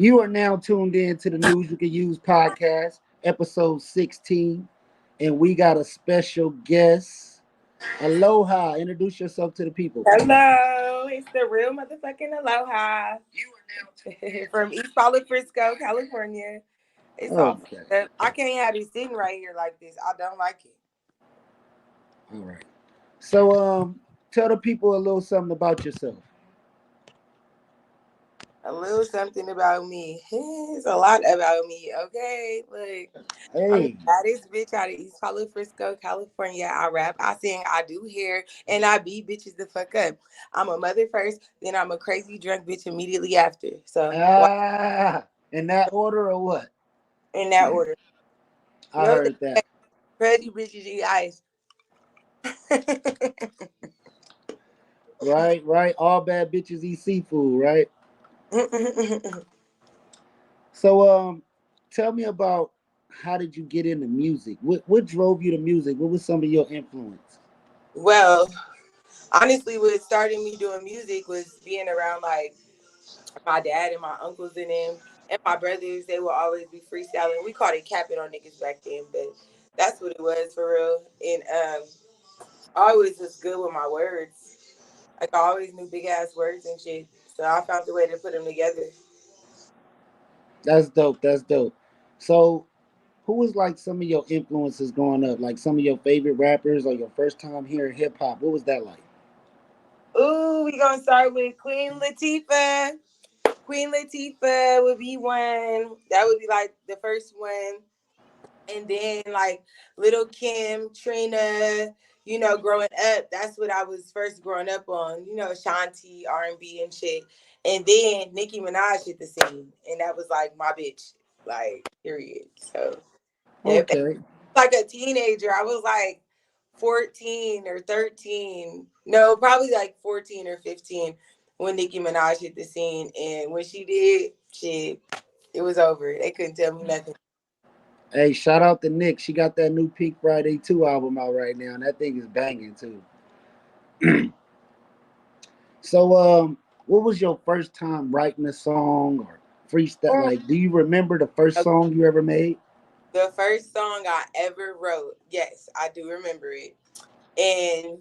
You are now tuned in to the News You Can Use podcast, episode 16. And we got a special guest. Aloha. Introduce yourself to the people. Hello, it's the real motherfucking Aloha from East Palo Frisco, California. It's all Okay. I can't have you sitting right here like this. I don't like it. All right. So tell the people a little something about yourself. A little something about me. It's a lot about me, okay? Look, I'm the Hey. baddest bitch out of East Palo Frisco, California. I rap, I sing, I do hair, and I beat bitches the fuck up. I'm a mother first, then I'm a crazy drunk bitch immediately after. So, In that order or what? in that order. You I know what they heard that. say? Crazy bitches eat ice. Right, right. All bad bitches eat seafood, right? So tell me about how did you get into music? What drove you to music? What was some of your influence? Well, honestly, what started me doing music was being around like my dad and my uncles and them and my brothers. They would always be freestyling. We called it capping on niggas back then, but that's what it was for real. And I always was good with my words. Like I always knew big ass words and shit. So I found a way to put them together. That's dope. That's dope. So who was like some of your influences growing up? Like some of your favorite rappers or your first time hearing hip hop? What was that like? Ooh, we gonna start with Queen Latifah. Queen Latifah would be one. That would be like the first one. And then like Little Kim, Trina, growing up, that's what I was first growing up on, Shanti, R&B and shit. And then Nicki Minaj hit the scene. And that was like my bitch. Like, period. So yeah. Okay. Like a teenager. I was like 14 or 13. No, probably like 14 or 15 when Nicki Minaj hit the scene. And when she did, shit, it was over. They couldn't tell me nothing. Hey, shout out to Nick. She got that new Peak Friday 2 album out right now, and that thing is banging too. So what was your first time writing a song or freestyle? Like, do you remember the first song you ever made? The first song I ever wrote, yes, I do remember it. And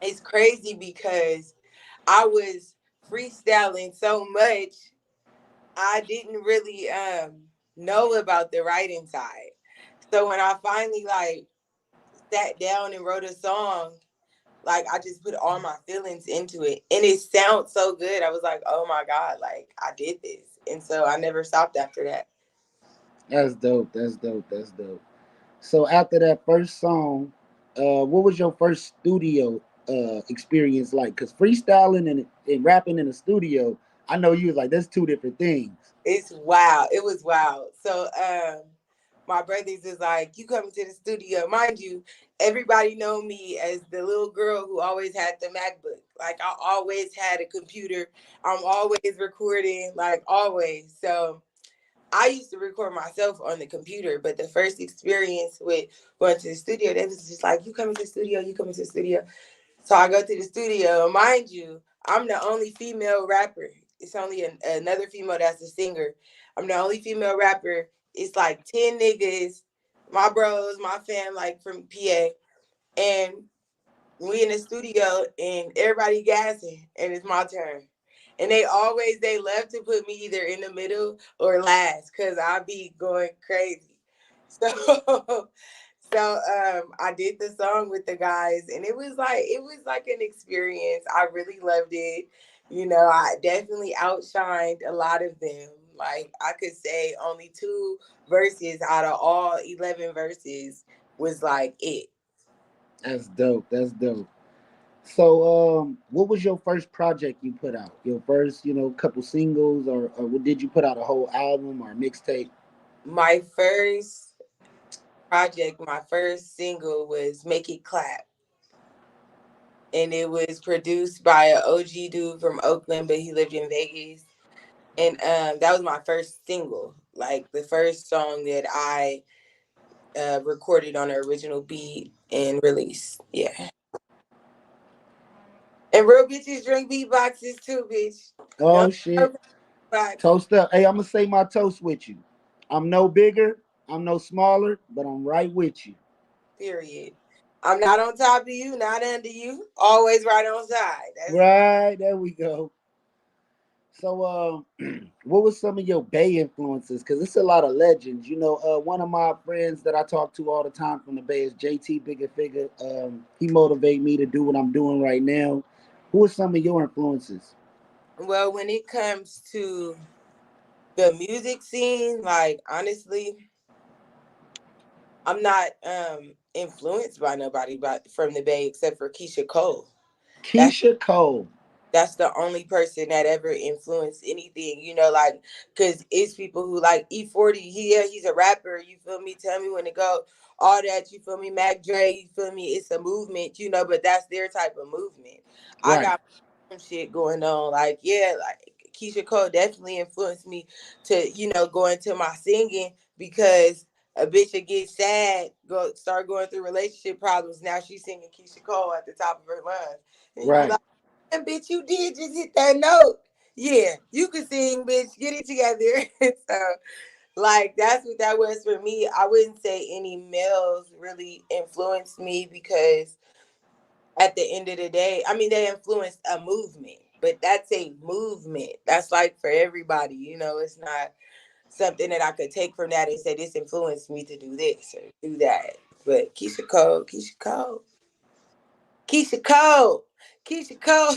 it's crazy because I was freestyling so much, I didn't really know about the writing side. So when I finally like sat down and wrote a song, like I just put all my feelings into it. And it sounds so good. I was like, oh my God, like I did this. And so I never stopped after that. That's dope. That's dope. That's dope. So after that first song, what was your first studio experience like? Because freestyling and rapping in the studio, I know you was like, that's two different things. It's wild. It was wild. So my brothers is like, you coming to the studio. Mind you, everybody know me as the little girl who always had the MacBook. Like I always had a computer. I'm always recording, like always. So I used to record myself on the computer, but the first experience with going to the studio, they was just like, you coming to the studio, you coming to the studio. So I go to the studio. Mind you, I'm the only female rapper. It's only another female that's a singer. I'm the only female rapper. It's like 10 niggas, my bros, my fam, like from PA. And we in the studio and everybody gassing and it's my turn. And they love to put me either in the middle or last because I be going crazy. So I did the song with the guys and it was like an experience. I really loved it. I definitely outshined a lot of them. Like I could say only two verses out of all 11 verses was like it. That's dope. That's dope. So what was your first project you put out? Your first, couple singles, or what, did you put out a whole album or a mixtape? My first project, my first single was Make It Clap. And it was produced by an OG dude from Oakland, but he lived in Vegas. And that was my first single, like the first song that I recorded on an original beat and released. Yeah. And real bitches drink beatboxes too, bitch. Oh Don't shit. Facts. Toast up. Hey, I'm gonna say my toast with you. I'm no bigger, I'm no smaller, but I'm right with you. Period. I'm not on top of you, not under you. Always right on side. That's Right, there we go. So, what was some of your Bay influences? Because it's a lot of legends. One of my friends that I talk to all the time from the Bay is JT Bigger Figure. He motivated me to do what I'm doing right now. Who are some of your influences? well. When it comes to the music scene, like honestly, I'm not influenced by nobody but from the Bay except for Keisha Cole. That's Keisha Cole. that's the only person that ever influenced anything, like, because it's people who like E40. He's a rapper, you feel me? Tell me when to go, all that, you feel me? Mac Dre, you feel me? It's a movement, but that's their type of movement. I Right, got some shit going on, like, yeah, like Keisha Cole definitely influenced me to, go into my singing because a bitch that gets sad, start going through relationship problems. Now she's singing Keisha Cole at the top of her lungs. And you be right. like, and bitch, you did just hit that note. Yeah, you can sing, bitch. Get it together. So, like, that's what that was for me. I wouldn't say any males really influenced me because at the end of the day, I mean, they influenced a movement, but that's a movement. That's like for everybody, it's not something that I could take from that and say this influenced me to do this or do that. But Keisha Cole, Keisha Cole, Keisha Cole.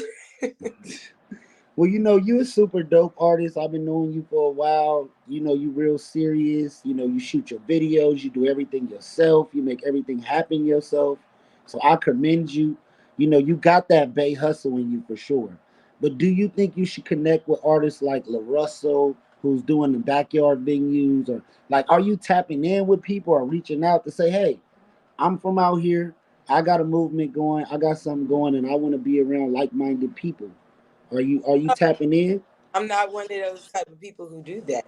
Well, you're a super dope artist. I've been knowing you for a while. You real serious. You shoot your videos. You do everything yourself. You make everything happen yourself. So I commend you. You got that Bay hustle in you for sure. But do you think you should connect with artists like LaRussell, who's doing the backyard venues, or like, are you tapping in with people or reaching out to say, hey, I'm from out here. I got a movement going. I got something going, and I want to be around like-minded people. Are you tapping in? I'm not one of those type of people who do that.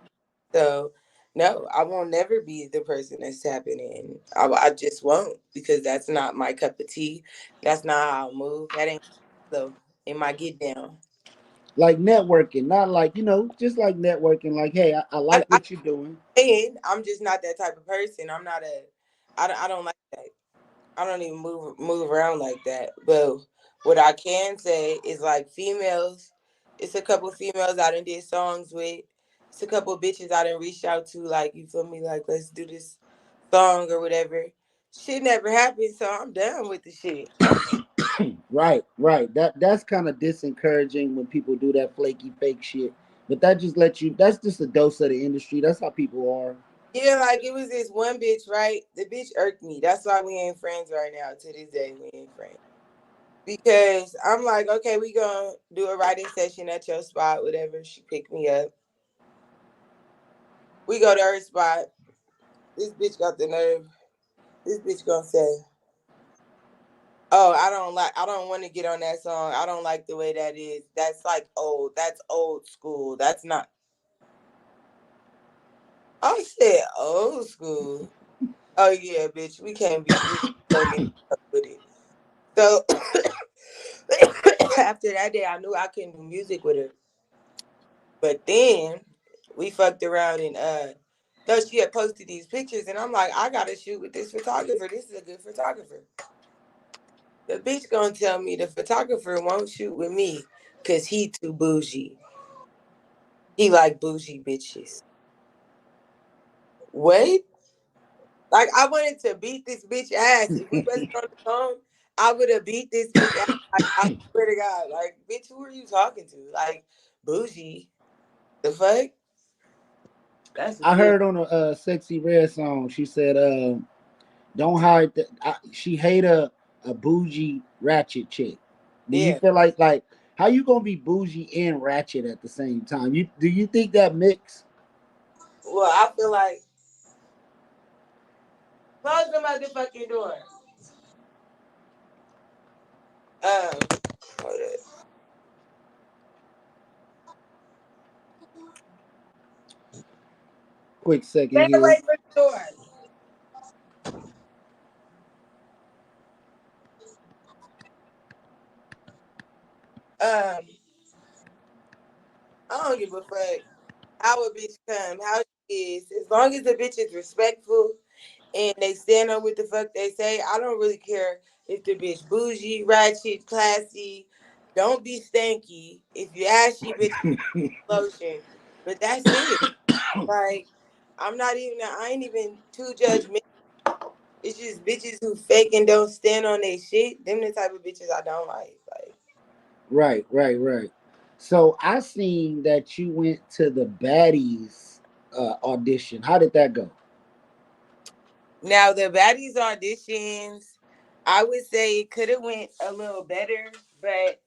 So, no, I won't never be the person that's tapping in. I just won't because that's not my cup of tea. That's not how I move. That ain't so in my get down. Like networking, not like just like networking. Like, hey, I I, like I what you're doing. and I'm just not that type of person. I'm not a. I don't like that. I don't even move around like that. But what I can say is like females. It's a couple females I done did songs with. It's a couple bitches I done reached out to. Like, you feel me? Like, let's do this song or whatever. Shit never happened, so I'm done with the shit. Right, right. That's kind of disencouraging when people do that flaky fake shit. But that just lets you. That's just a dose of the industry. That's how people are. Yeah, like it was this one bitch, right? The bitch irked me. That's why we ain't friends right now. To this day, we ain't friends. Because I'm like, okay, we gonna do a writing session at your spot, whatever. She picked me up. We go to her spot. This bitch got the nerve. This bitch gonna say, "Oh, I don't want to get on that song. I don't like the way that is. That's like old. That's old school. That's not." I said, "Old school." Oh yeah, bitch. We can't be with it. So after that day, I knew I couldn't do music with her. But then we fucked around and though she had posted these pictures, and I'm like, I gotta shoot with this photographer. This is a good photographer. The bitch gonna tell me the photographer won't shoot with me because he too bougie. He like bougie bitches. Wait, like I wanted to beat this bitch ass. If we wasn't on the phone, I would have beat this bitch ass. Like I swear to God, like bitch, who are you talking to? Like bougie, the fuck? That's I weird. heard on a Sexy Red song. She said, "Don't hide." She hate a bougie ratchet chick. Do you Yeah. feel like how you gonna be bougie and ratchet at the same time? Do you think that mix? Well, I feel like close the motherfucking door. Hold up. Quick second Stay here. away from the door. Um, I don't give a fuck. how a bitch come, how she is. As long as the bitch is respectful and they stand on what the fuck they say, I don't really care if the bitch bougie, ratchet, classy. Don't be stanky. If you ashy, bitch, lotion. But that's it. Like, I ain't even too judgmental. It's just bitches who fake and don't stand on their shit. Them the type of bitches I don't like. Like, Right, right, right. So I seen that you went to the baddies audition. How did that go? now the baddies auditions, I would say it could have went a little better, but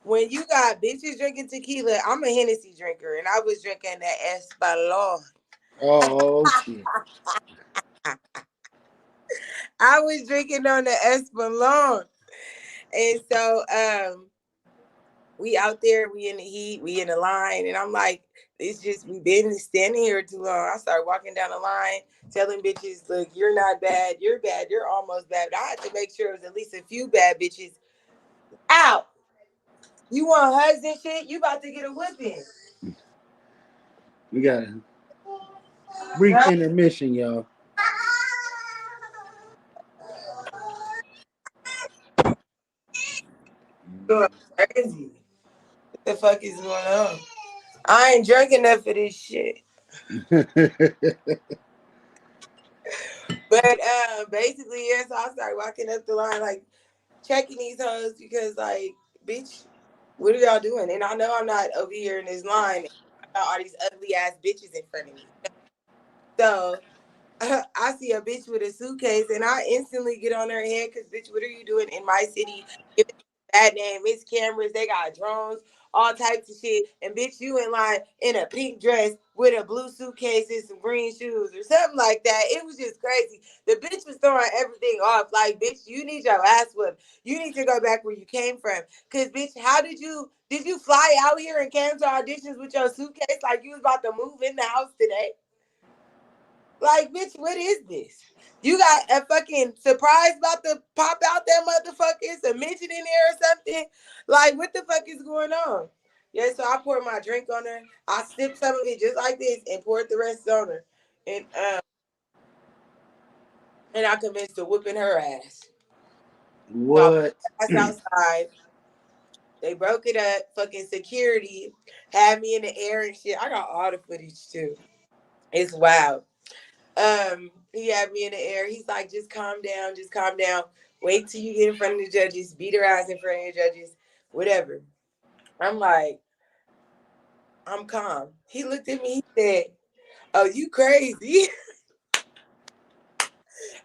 when you got bitches drinking tequila, I'm a Hennessy drinker, and I was drinking that Espalon. Oh shit. I was drinking on the Espalon, and so we out there, we in the heat, we in the line, and I'm like, it's just we been standing here too long. I started walking down the line, telling bitches, look, you're not bad, you're almost bad. But I had to make sure it was at least a few bad bitches out. You want hugs and shit? You about to get a whipping. We got a brief intermission, y'all. Going crazy. What the fuck is going on? I ain't drunk enough for this shit. But basically, yeah, so I started walking up the line, like checking these hoes because, like, bitch, what are y'all doing? And I know I'm not over here in this line. I got all these ugly ass bitches in front of me. So I see a bitch with a suitcase and I instantly get on her head because, bitch, what are you doing in my city? Giving bad name, it's cameras, they got drones, all types of shit. And, bitch, you in line in a pink dress with a blue suitcase and some green shoes or something like that. It was just crazy. The bitch was throwing everything off. Like, bitch, you need your ass whooped. You need to go back where you came from. Because, bitch, did you fly out here and came to auditions with your suitcase like you was about to move in the house today? Like, bitch, what is this? You got a fucking surprise about to pop out that motherfucker? It's a midget in there or something? Like, what the fuck is going on? Yeah, so I poured my drink on her. I sipped some of it just like this and poured the rest on her. And I convinced her whooping her ass. So I put What? her ass outside. They broke it up. Fucking security had me in the air and shit. I got all the footage too. It's wild. He had me in the air. He's like, just calm down, just calm down. Wait till you get in front of the judges, beat her ass in front of the judges, whatever. I'm like, I'm calm. He looked at me, he said, oh, you crazy. He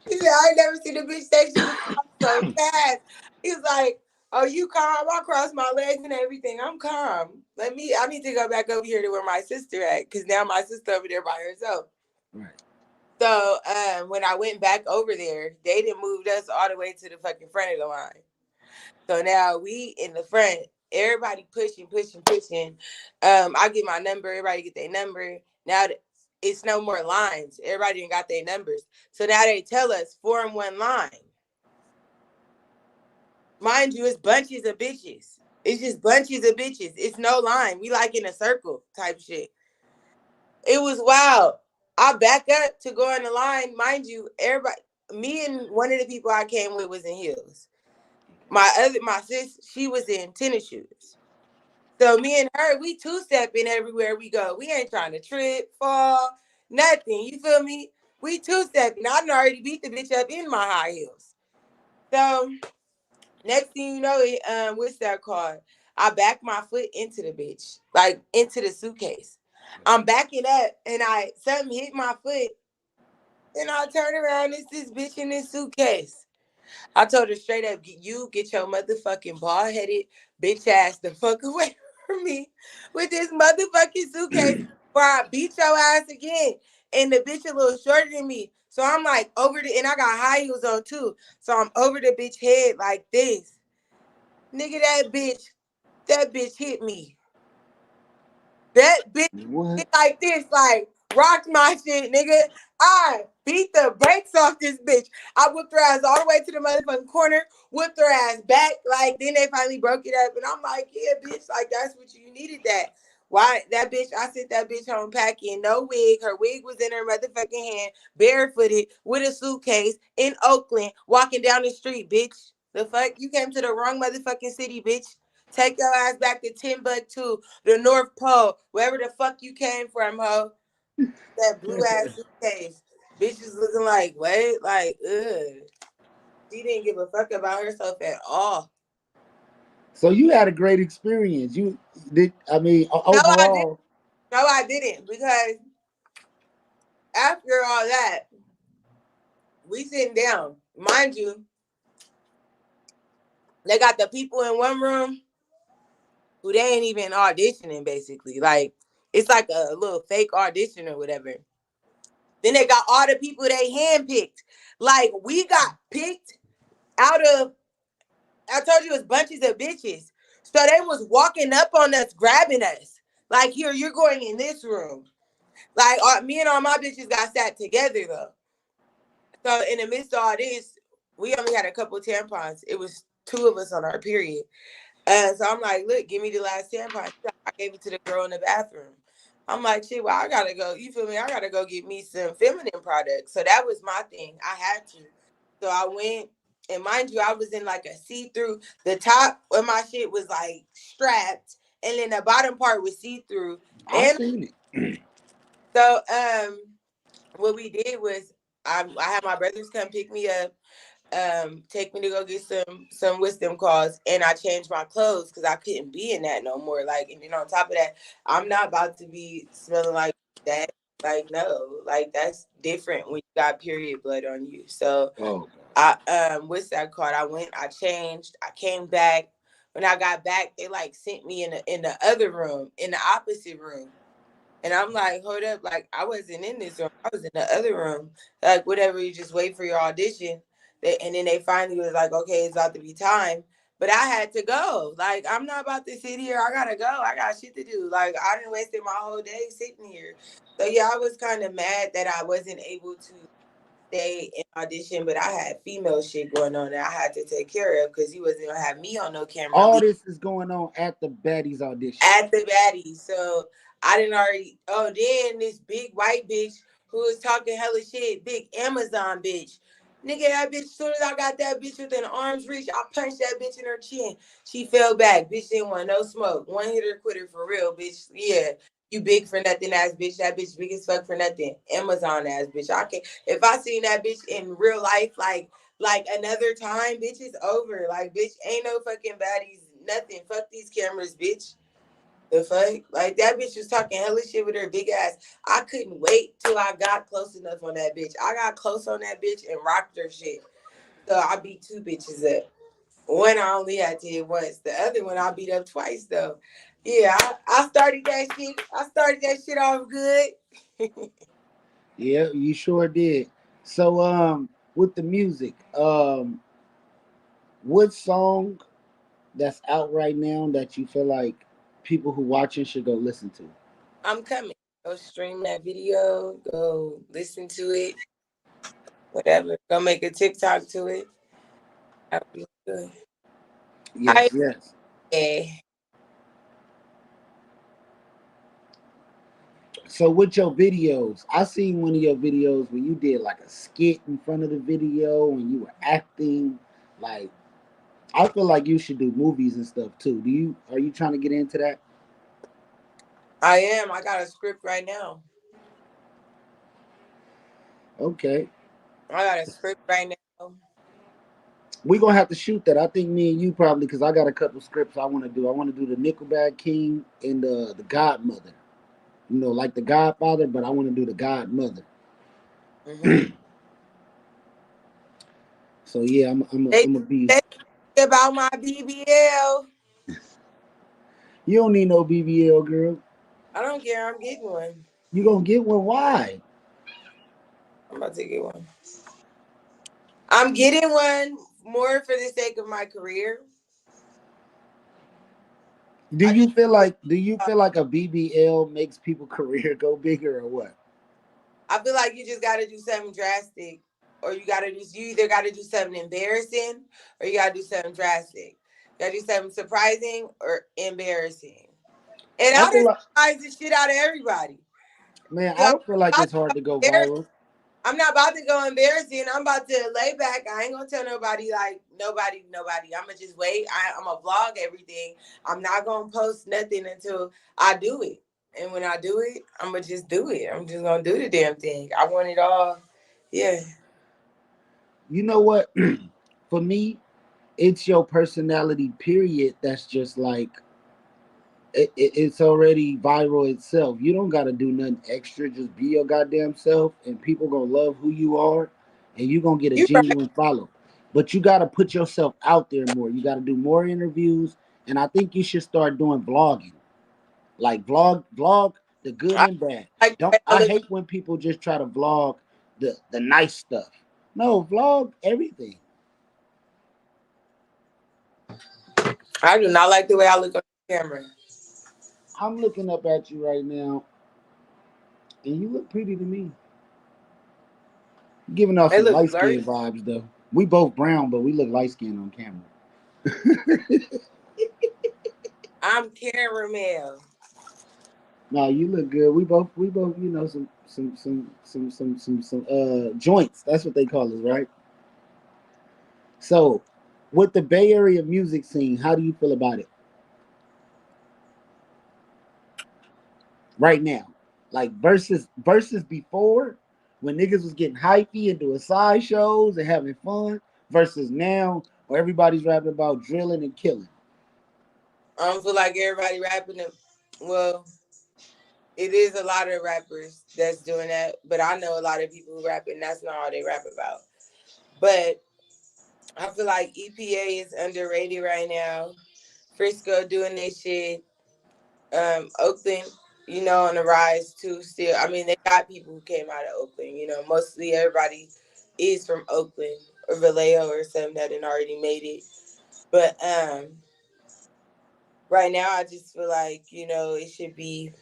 said, I ain't never seen a bitch say she was calm so fast. He was like, oh, you calm? I crossed my legs and everything. I'm calm. I need to go back over here to where my sister at, because now my sister over there by herself. Right. So when I went back over there, they didn't move us all the way to the fucking front of the line. So now we in the front, everybody pushing, pushing, pushing. I get my number, everybody get their number. Now it's no more lines. Everybody done got their numbers. So now they tell us form one line. Mind you, it's bunches of bitches. It's just bunches of bitches. It's no line. We like in a circle type shit. It was wild. I back up to go in the line. Mind you, everybody, me and one of the people I came with was in heels. My sis, she was in tennis shoes. So me and her, we two stepping everywhere we go. We ain't trying to trip, fall, nothing. You feel me? We two stepping. I done already beat the bitch up in my high heels. So next thing you know, what's that called? I back my foot into the bitch, like into the suitcase. I'm backing up, and something hit my foot, and I turn around. It's this bitch in this suitcase. I told her straight up, you get your motherfucking bald headed bitch ass the fuck away from me with this motherfucking suitcase, or I beat your ass again. And the bitch a little shorter than me. So I'm like and I got high heels on too. So I'm over the bitch head like this. Nigga, that bitch hit me. That bitch What? hit like this, like rocked my shit, nigga. I beat the brakes off this bitch. I whipped her ass all the way to the motherfucking corner, whipped her ass back. Like, then they finally broke it up. And I'm like, yeah, bitch, like, that's what you needed that. Why that bitch? I sent that bitch home packing, no wig. Her wig was in her motherfucking hand, barefooted with a suitcase in Oakland, walking down the street, bitch. The fuck? You came to the wrong motherfucking city, bitch. Take your ass back to Timbuktu, the North Pole, wherever the fuck you came from, ho. That blue ass suitcase. Bitch is looking like, wait, like, ugh. She didn't give a fuck about herself at all. So you had a great experience. You did. I mean, No, I didn't. overall. No, I didn't. Because after all that, we sitting down. Mind you, they got the people in one room who they ain't even auditioning, basically. Like, it's like a little fake audition or whatever. Then they got all the people they handpicked. Like, we got picked out of, I told you, it was bunches of bitches. So they was walking up on us, grabbing us. Like, here, you're going in this room. Like, me and all my bitches got sat together, though. So in the midst of all this, we only had a couple tampons. It was two of us on our period. So I'm like, look, give me the last tampon. I gave it to the girl in the bathroom. I'm like, shit, well, I gotta go. You feel me? I gotta go get me some feminine products. So that was my thing. I had to. So I went, and mind you, I was in like a see-through. The top of my shit was like strapped, and then the bottom part was see-through. I And seen it. so what we did was I had my brothers come pick me up, take me to go get some wisdom calls, and I changed my clothes because I couldn't be in that no more. Like, and then on top of that, I'm not about to be smelling like that. Like, no, like that's different when you got period blood on you. So Oh, I what's that called? I went, I changed, I came back. When I got back, they like sent me in the other room, in the opposite room. And I'm like, hold up, like I wasn't in this room. I was in the other room. Like whatever, you just wait for your audition. And then they finally was like, okay, it's about to be time. But I had to go. Like, I'm not about to sit here. I gotta go. I got shit to do. Like, I didn't wasted my whole day sitting here. So yeah, I was kind of mad that I wasn't able to stay in audition, but I had female shit going on that I had to take care of because he wasn't gonna have me on no camera all this is going on at the baddies audition. at the baddie. So I didn't already. Oh, then this big white bitch who was talking hella shit, big Amazon bitch. Nigga, that bitch, as soon as I got that bitch within arm's reach, I punched that bitch in her chin. She fell back. Bitch didn't want no smoke. One hitter quitter for real, bitch. Yeah. You big for nothing ass bitch. That bitch big as fuck for nothing. Amazon ass bitch. I can't, if I seen that bitch in real life, like another time, bitch, it's over. Like, bitch, ain't no fucking baddies, nothing. Fuck these cameras, bitch. The fuck? Like that bitch was talking hella shit with her big ass. I couldn't wait till I got close enough on that bitch. I got close on that bitch and rocked her shit. So I beat two bitches up. One I only had to hit once. The other one I beat up twice though. Yeah, I started that shit. I started that shit off good. Yeah, you sure did. So, with the music, what song that's out right now that you feel like people who watching should go listen to? I'm coming. Go stream that video. Go listen to it. Whatever. Go make a TikTok to it. I'll be good. Yes, Hi. yes. Yeah. So with your videos, I seen one of your videos where you did like a skit in front of the video and you were acting. Like, I feel like you should do movies and stuff too. Are you trying to get into that? I am. I got a script right now. Okay. I got a script right now. We're gonna have to shoot that. I think me and you probably, because I got a couple scripts I want to do. I want to do the Nickelback King and the Godmother. You know, like the Godfather, but I want to do the Godmother. Mm-hmm. So yeah, They I'm gonna be. say about my BBL. You don't need no BBL, girl. I don't care. I'm getting one. You gonna get one? Why? I'm about to get one. I'm getting one more for the sake of my career. I just Do you feel like a BBL makes people career go bigger or what? I feel like you just got to do something drastic, or you either got to do something embarrassing, or you got to do something drastic. You got to do something surprising or embarrassing. And I I feel just like, surprised the shit out of everybody. man, So I don't feel like I'm it's hard to go not viral. I'm not about to go embarrassing. I'm about to lay back. I ain't gonna tell nobody like nobody. I'm gonna just wait. I'm gonna vlog everything. I'm not gonna post nothing until I do it. And when I do it, I'm gonna just do it. I'm just gonna do the damn thing. I want it all. Yeah. You know what? For me, it's your personality. Period. That's just like it's already viral itself. You don't got to do nothing extra. Just be your goddamn self, and people gonna love who you are, and you gonna get a You right. genuine follow. But you got to put yourself out there more. You got to do more interviews, and I think you should start doing vlogging. Like vlog the good I and bad. like the Don't way I I look. hate when people just try to vlog the nice stuff. No, vlog everything. I do not like the way I look on the camera. I'm looking up at you right now, and you look pretty to me. Giving off It some looks light skin blurry. vibes though. We both brown, but we look light skinned on camera. I'm caramel. No, you look good. We both joints. That's what they call us, right? So, with the Bay Area music scene, how do you feel about it right now? Like versus before, when niggas was getting hypey and doing side shows and having fun, versus now where everybody's rapping about drilling and killing. I don't feel like everybody rapping it. Well, it is a lot of rappers that's doing that, but I know a lot of people who rap and that's not all they rap about. But I feel like EPA is underrated right now. Frisco doing their shit. Oakland, on the rise too. Still, I mean, they got people who came out of Oakland. Mostly everybody is from Oakland or Vallejo or something that had already made it. But right now, I just feel like it should be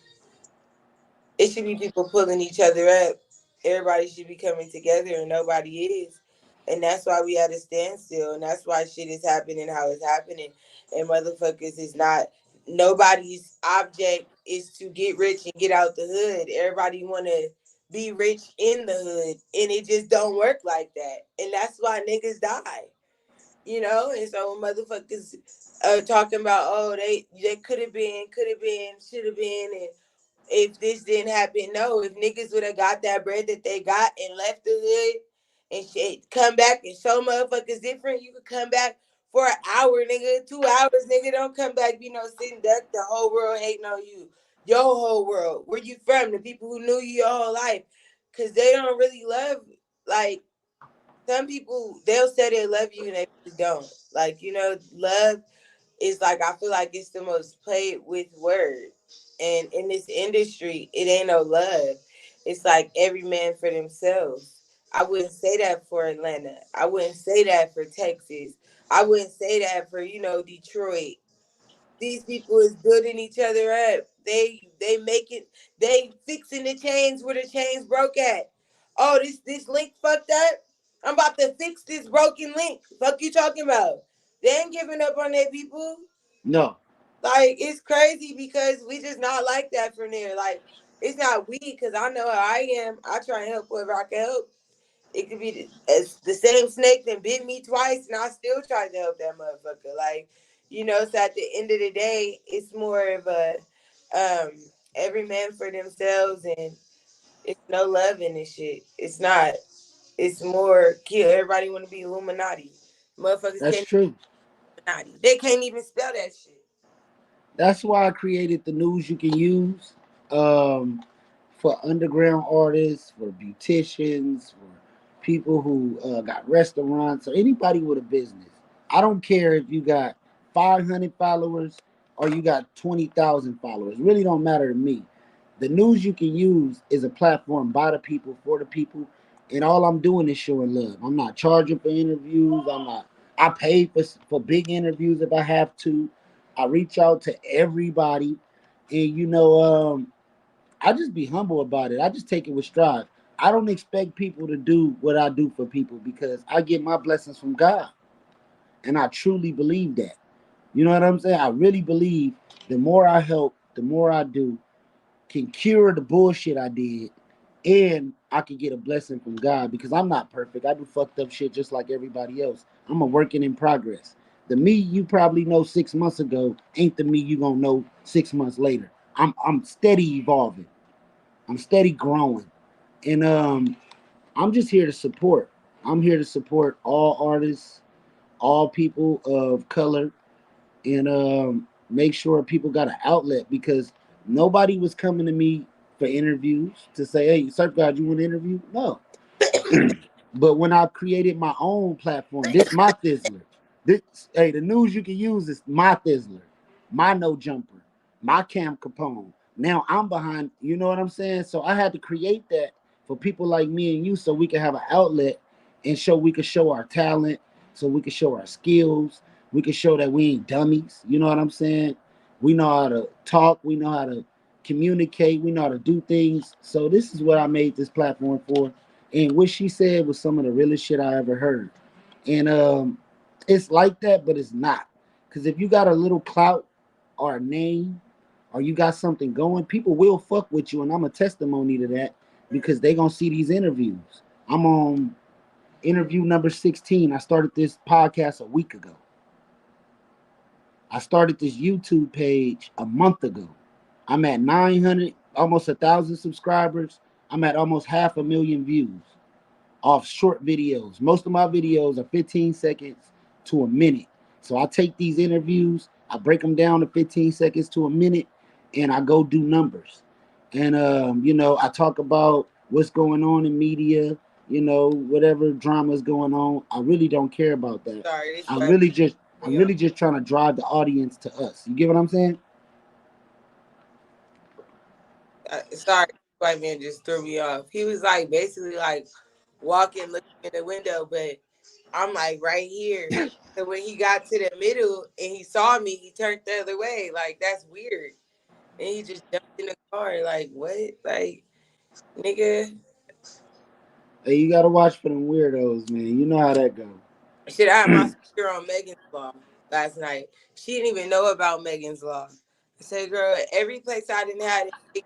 people pulling each other up. Everybody should be coming together, and nobody is. And that's why we at a standstill, and that's why shit is happening how it's happening. And motherfuckers is not. Nobody's object is to get rich and get out the hood. Everybody want to be rich in the hood, and it just don't work like that. And that's why niggas die. And so when motherfuckers talking about, oh, they could have been, should have been, and if this didn't happen. No, if niggas would have got that bread that they got and left the hood and shit, come back and show motherfuckers different, you could come back for an hour, nigga, 2 hours, nigga. Don't come back, be no sitting duck. The whole world hating on you. Your whole world. Where you from? The people who knew you your whole life. Cause they don't really love, like, some people, they'll say they love you and they really don't. Like, love is like, I feel like it's the most played with word. And in this industry, it ain't no love. It's like every man for themselves. I wouldn't say that for Atlanta. I wouldn't say that for Texas. I wouldn't say that for, Detroit. These people is building each other up. They making they fixing the chains where the chains broke at. Oh, this link fucked up. I'm about to fix this broken link. Fuck you talking about? They ain't giving up on their people. No, Like, it's crazy because we just not like that from there. Like, it's not we, because I know how I am. I try and help whoever I can help. It could be as the same snake that bit me twice, and I still tried to help that motherfucker. Like, so at the end of the day, it's more of a um every man for themselves, and it's no love in this shit. It's not. It's more kill. Everybody want to be Illuminati. Motherfuckers that's can't true. Illuminati. They can't even spell that shit. That's why I created the news you can use um, for underground artists, for beauticians, for people who got restaurants, or anybody with a business. I don't care if you got 500 followers or you got 20,000 followers. It really don't matter to me. The news you can use is a platform by the people, for the people, and all I'm doing is showing love. I'm not charging for interviews. I'm not. I pay for big interviews if I have to. I reach out to everybody, and I just be humble about it. I just take it with stride. I don't expect people to do what I do for people because I get my blessings from God, and I truly believe that. You know what I'm saying? I really believe the more I help, the more I do, can cure the bullshit I did, and I can get a blessing from God because I'm not perfect. I do fucked up shit just like everybody else. I'm a working in progress. The me you probably know 6 months ago ain't the me you gonna know 6 months later. I'm steady evolving. I'm steady growing, and I'm just here to support. I'm here to support all artists, all people of color, and make sure people got an outlet because nobody was coming to me for interviews to say, "Hey, Surf God, you want to interview?" No, but when I created my own platform, this my Thizzler. This hey, the news you can use is my Thizzler, my no jumper, my Cam Capone. Now I'm behind, you know what I'm saying? So I had to create that for people like me and you so we can have an outlet and show we can show our talent, so we can show our skills, we can show that we ain't dummies, you know what I'm saying? We know how to talk, we know how to communicate, we know how to do things. So this is what I made this platform for, and what she said was some of the realest shit I ever heard. And it's like that, but it's not. Because if you got a little clout or a name or you got something going, people will fuck with you. And I'm a testimony to that because they going to see these interviews. I'm on interview number 16. I started this podcast a week ago. I started this YouTube page a month ago. I'm at 900, almost 1,000 subscribers. I'm at almost 500,000 views off short videos. Most of my videos are 15 seconds to a minute. So I take these interviews, I break them down to 15 seconds to a minute, and I go do numbers. And I talk about what's going on in media, whatever drama's going on. I really don't care about that. Sorry, this I'm white really just I'm man. really just trying to drive the audience to us. You get what I'm saying? Sorry, white man just threw me off. He was like basically like walking, looking in the window, but I'm like right here. So when he got to the middle and he saw me, he turned the other way. Like that's weird. And he just jumped in the car. Like what? Like nigga, Hey, you gotta watch for them weirdos, man. You know how that goes. shit. I had my sister on Megan's Law last night. She didn't even know about Megan's Law. I said, girl, every place I didn't have it,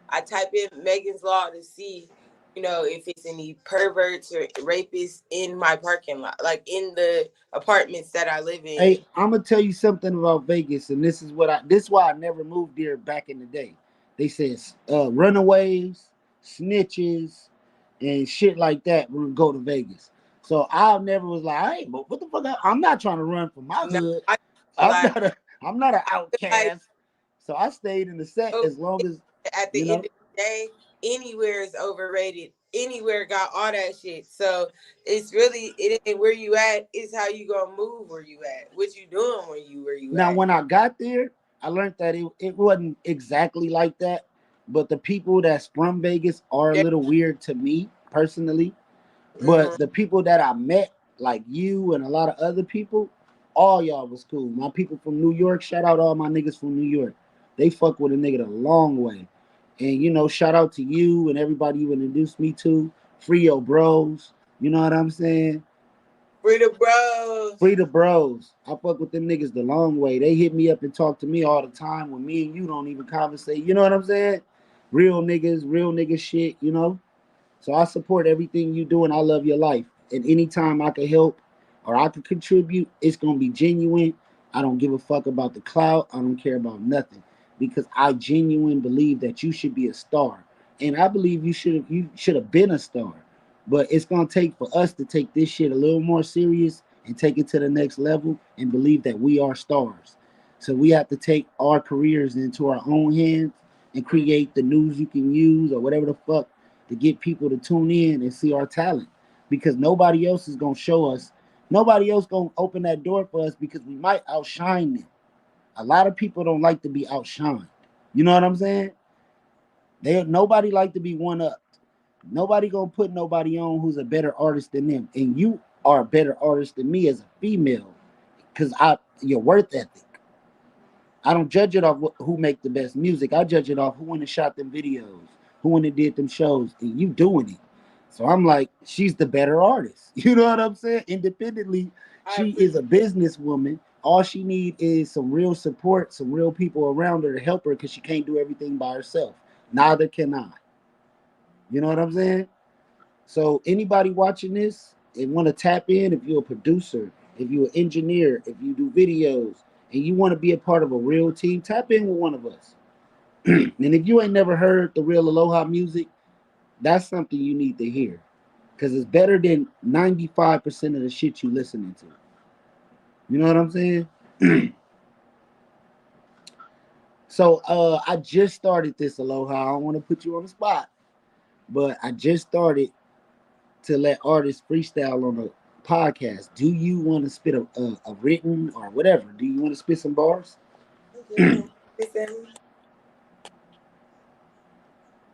I type in Megan's Law to see, if it's any perverts or rapists in my parking lot, like in the apartments that I live in. Hey, I'm gonna tell you something about Vegas, and this is why I never moved there back in the day. They said runaways, snitches, and shit like that would go to Vegas. So I never was like, hey, but what the fuck? I'm not trying to run from my No, hood. I feel I'm like, not a I'm not an like outcast. So I stayed in the set oh, as long as at you the end know. of the day, anywhere is overrated. Anywhere got all that shit. So it's really it ain't where you at. It's how you gonna move where you at. What you doing where you Now, at. when I got there, I learned that it wasn't exactly like that. But the people that's from Vegas are a Yeah. little weird to me personally. Mm-hmm. But the people that I met, like you and a lot of other people, all y'all was cool. My people from New York, shout out all my niggas from New York. They fuck with a nigga the long way. And shout out to you and everybody you introduced me to. Free your bros. You know what I'm saying? Free the bros. Free the bros. I fuck with them niggas the long way. They hit me up and talk to me all the time when me and you don't even conversate. You know what I'm saying? Real niggas shit, So I support everything you do and I love your life. And anytime I can help or I can contribute, it's gonna be genuine. I don't give a fuck about the clout. I don't care about nothing. Because I genuinely believe that you should be a star. And I believe you should have been a star. But it's gonna take for us to take this shit a little more serious and take it to the next level and believe that we are stars. So we have to take our careers into our own hands and create the news you can use or whatever the fuck to get people to tune in and see our talent. Because nobody else is gonna show us, nobody else gonna open that door for us because we might outshine them. A lot of people don't like to be outshined. You know what I'm saying? Nobody like to be one up. Nobody gonna put nobody on who's a better artist than them. And you are a better artist than me as a female, because I your worth ethic. I don't judge it off who make the best music. I judge it off who went and shot them videos, who went and did them shows, and you doing it. So I'm like, she's the better artist. You know what I'm saying? Independently, I she is appreciate a businesswoman. All she need is some real support, some real people around her to help her because she can't do everything by herself. Neither can I. You know what I'm saying? So anybody watching this and want to tap in, if you're a producer, if you're an engineer, if you do videos, and you want to be a part of a real team, tap in with one of us. And if you ain't never heard the real Aloha music, that's something you need to hear. Because it's better than 95% of the shit you listening to. You know what I'm saying? So I just started this Aloha. I don't want to put you on the spot, but I just started to let artists freestyle on a podcast. Do you want to spit a written or whatever? Do you want to spit some bars? Yeah,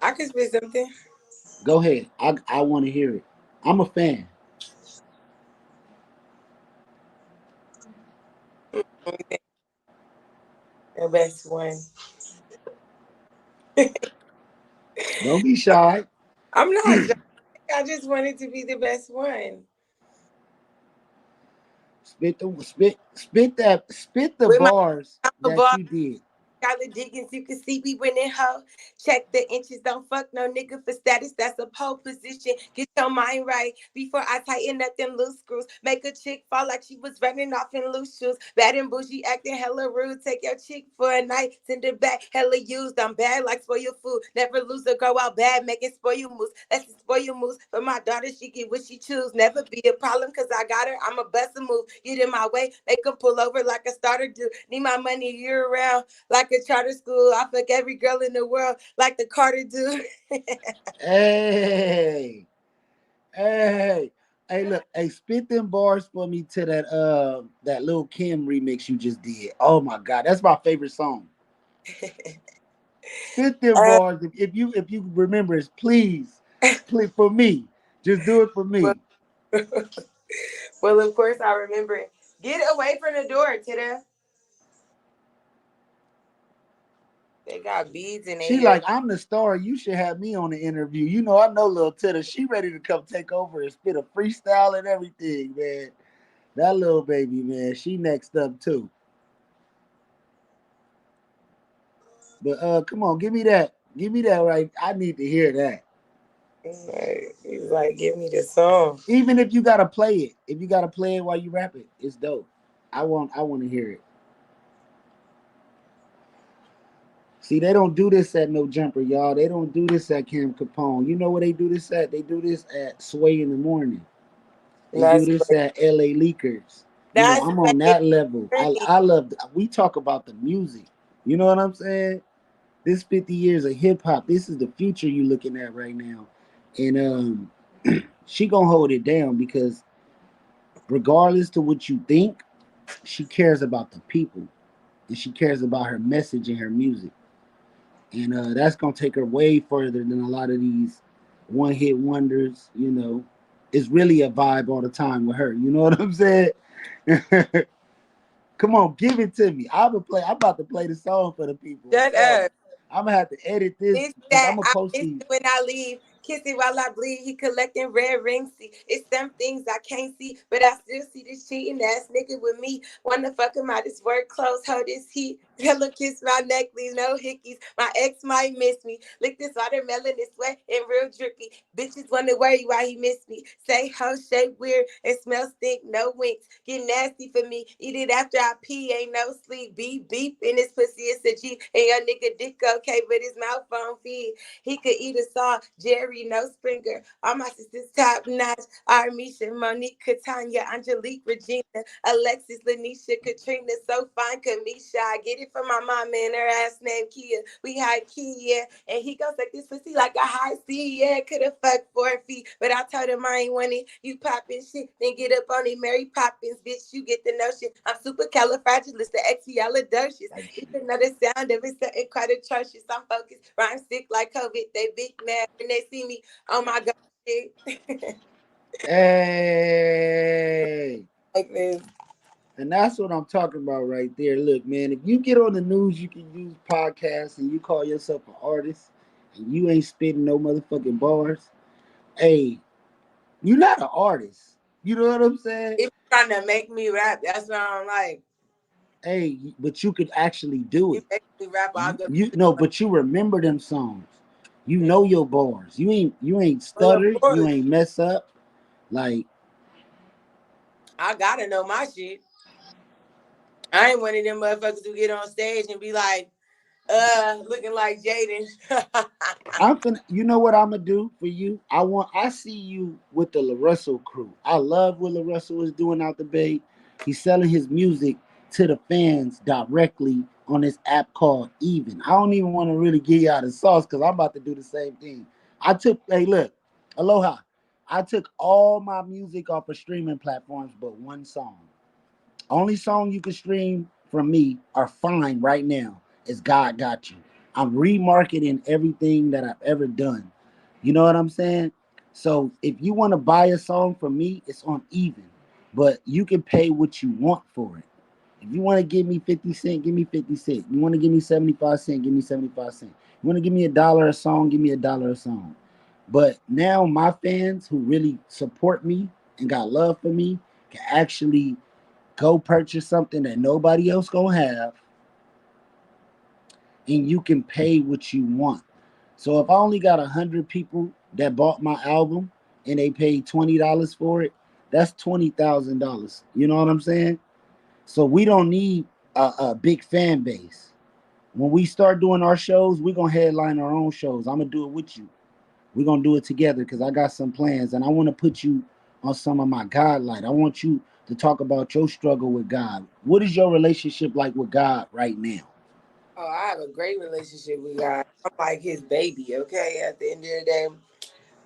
I could spit something. Go ahead. I want to hear it. I'm a fan. The best one. Don't be shy. I'm not sure. I just wanted to be the best one. Spit the With my bars that ball you did. Skylar Diggins, you can see we winning hoe. Check the inches, don't fuck no nigga for status. That's a pole position. Get your mind right before I tighten up them loose screws. Make a chick fall like she was running off in loose shoes. Bad and bougie, acting hella rude. Take your chick for a night, send her back. Hella used, I'm bad like spoil your food. Never lose or go out bad, making spoil moves. That's the spoil moves. For my daughter, she get what she choose. Never be a problem, cause I got her. I'm a bust a move. Get in my way, make them pull over like a starter do. Need my money year round like a charter school. I fuck every girl in the world like the Carter do. Hey, hey, hey! Look, hey, spit them bars for me to that Lil Kim remix you just did. Oh my god, that's my favorite song. Spit them uh, bars if you remember it, please for me. Just do it for well, me. well, of course I remember it. Get away from the door, Tita. They got beads in their She hair. like, I'm the star. You should have me on the interview. You know, I know little Titter. She ready to come take over and spit a freestyle and everything, man. That little baby, man. She next up too. But come on, give me that. Give me that right. I need to hear that. He's like, give me the song. Even if you gotta play it, if you gotta play it while you rap it, it's dope. I want to hear it. See, they don't do this at No Jumper, y'all. They don't do this at Cam Capone. You know where they do this at? They do this at Sway in the Morning. They do That's this at LA Leakers. You know, that's I'm on that level. I love. We talk about the music. You know what I'm saying? This 50 years of hip hop. This is the future you looking at right now, and she gonna hold it down because regardless to what you think, she cares about the people and she cares about her message and her music, and that's gonna take her way further than a lot of these one hit wonders. You know, it's really a vibe all the time with her. You know what I'm saying? Come on, give it to me. I'm about to play the song for the people. I'm shut sorry. up. I'm gonna have to edit this It's because I'm that gonna I post miss these. it when I leave. Kiss it while I bleed. He collecting red rings. See, it's some things I can't see, but I still see this cheating ass nigga with me. Wanna fuck him out his work clothes, hold his heat. Tell him kiss my neck, leave no hickeys. My ex might miss me. Lick this watermelon, it's wet and real drippy. Bitches wanna worry why he miss me. Say hoe shape weird and smell stink, no winks. Get nasty for me. Eat it after I pee, ain't no sleep. Beep beep in his pussy, it's a G. And your nigga dick okay, but his mouth on feed. He could eat a saw, Jerry, no Springer. All my sisters top notch. Armisha, Monique, Katanya, Angelique, Regina, Alexis, Lanisha, Katrina, so fine, Kamisha. I get it from my mama and her ass named Kia. We had Kia, and he goes like this pussy like a high C. Yeah, could have fucked 4 feet, but I told him I ain't want it. You poppin' shit, then get up on it. Mary Poppins, bitch, you get the notion. I'm super califragilist, the expialidocious. Even though the sound of it's something quite atrocious. I'm focused, rhyme sick like COVID. They big mad when they see me. Oh my god, shit. Hey, Like this. and that's what I'm talking about right there. Look, man, if you get on the news, you can use podcasts, and you call yourself an artist, and you ain't spitting no motherfucking bars. Hey, you're not an artist. You know what I'm saying? It trying to make me rap. That's what I'm like. Hey, but you could actually do You it. make me rap. I'll go. You know, but you remember them songs. You Mm. know your bars. You ain't Oh, of stutter. You course, ain't mess up. Like I gotta know my shit. I ain't one of them motherfuckers who get on stage and be like, looking like Jaden. I'm finna, you know what I'm gonna do for you? I see you with the LaRussell crew. I love what LaRussell is doing out the Bay. He's selling his music to the fans directly on this app called Even. I don't even want to really give y'all the sauce because I'm about to do the same thing. Hey, look, Aloha. I took all my music off of streaming platforms but one song. Only song you can stream from me are fine right now is God Got You. I'm remarketing everything that I've ever done. You know what I'm saying? So if you want to buy a song from me, it's on Even. But you can pay what you want for it. If you want to give me 50 cents, give me 50 cents. You want to give me 75 cents, give me 75 cents. You want to give me $1 a song, give me $1 a song. But now my fans who really support me and got love for me can actually go purchase something that nobody else gonna have, and you can pay what you want. So if I only got 100 people that bought my album and they paid $20 for it, that's $20,000. You know what I'm saying? So we don't need a big fan base. When we start doing our shows, we're gonna headline our own shows. I'm gonna do it with you. We're gonna do it together because I got some plans and I want to put you on some of my God light. I want you to talk about your struggle with God. What is your relationship like with God right now? Oh, I have a great relationship with God. I'm like his baby, okay? At the end of the day,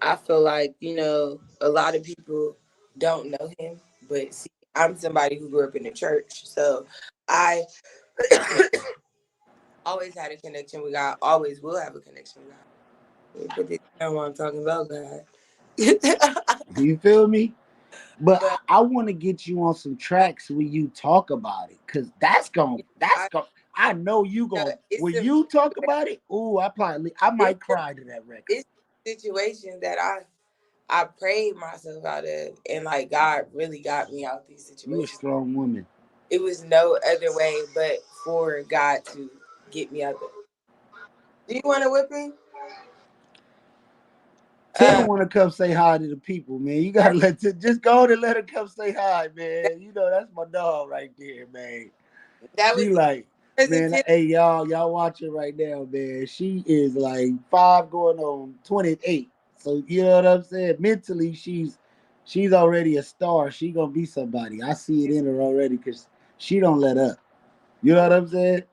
I feel like, a lot of people don't know him, but see, I'm somebody who grew up in the church. So I always had a connection with God, always will have a connection with God. Let me put this down while I'm talking about God. You feel me? But But I want to get you on some tracks where you talk about it, cause that's going to that's I going to I know you know gonna when you talk about it. Ooh, I it's might some, cry to that record. it's situations that I prayed myself out of, and like God really got me out these You a situations. strong woman. It was no other way but for God to get me out there. Do you want a whipping? Tim Uh, want to come say hi to the people, man. You gotta that's let just go on and let her come say hi, man. You know that's my dog right there, man. that She was like, cousin man, Tim. hey y'all watching right now, man. She is like 5 going on 28. So you know what I'm saying? Mentally, she's already a star. She gonna be somebody. I see it in her already because she don't let up. You know I'm what a I'm saying?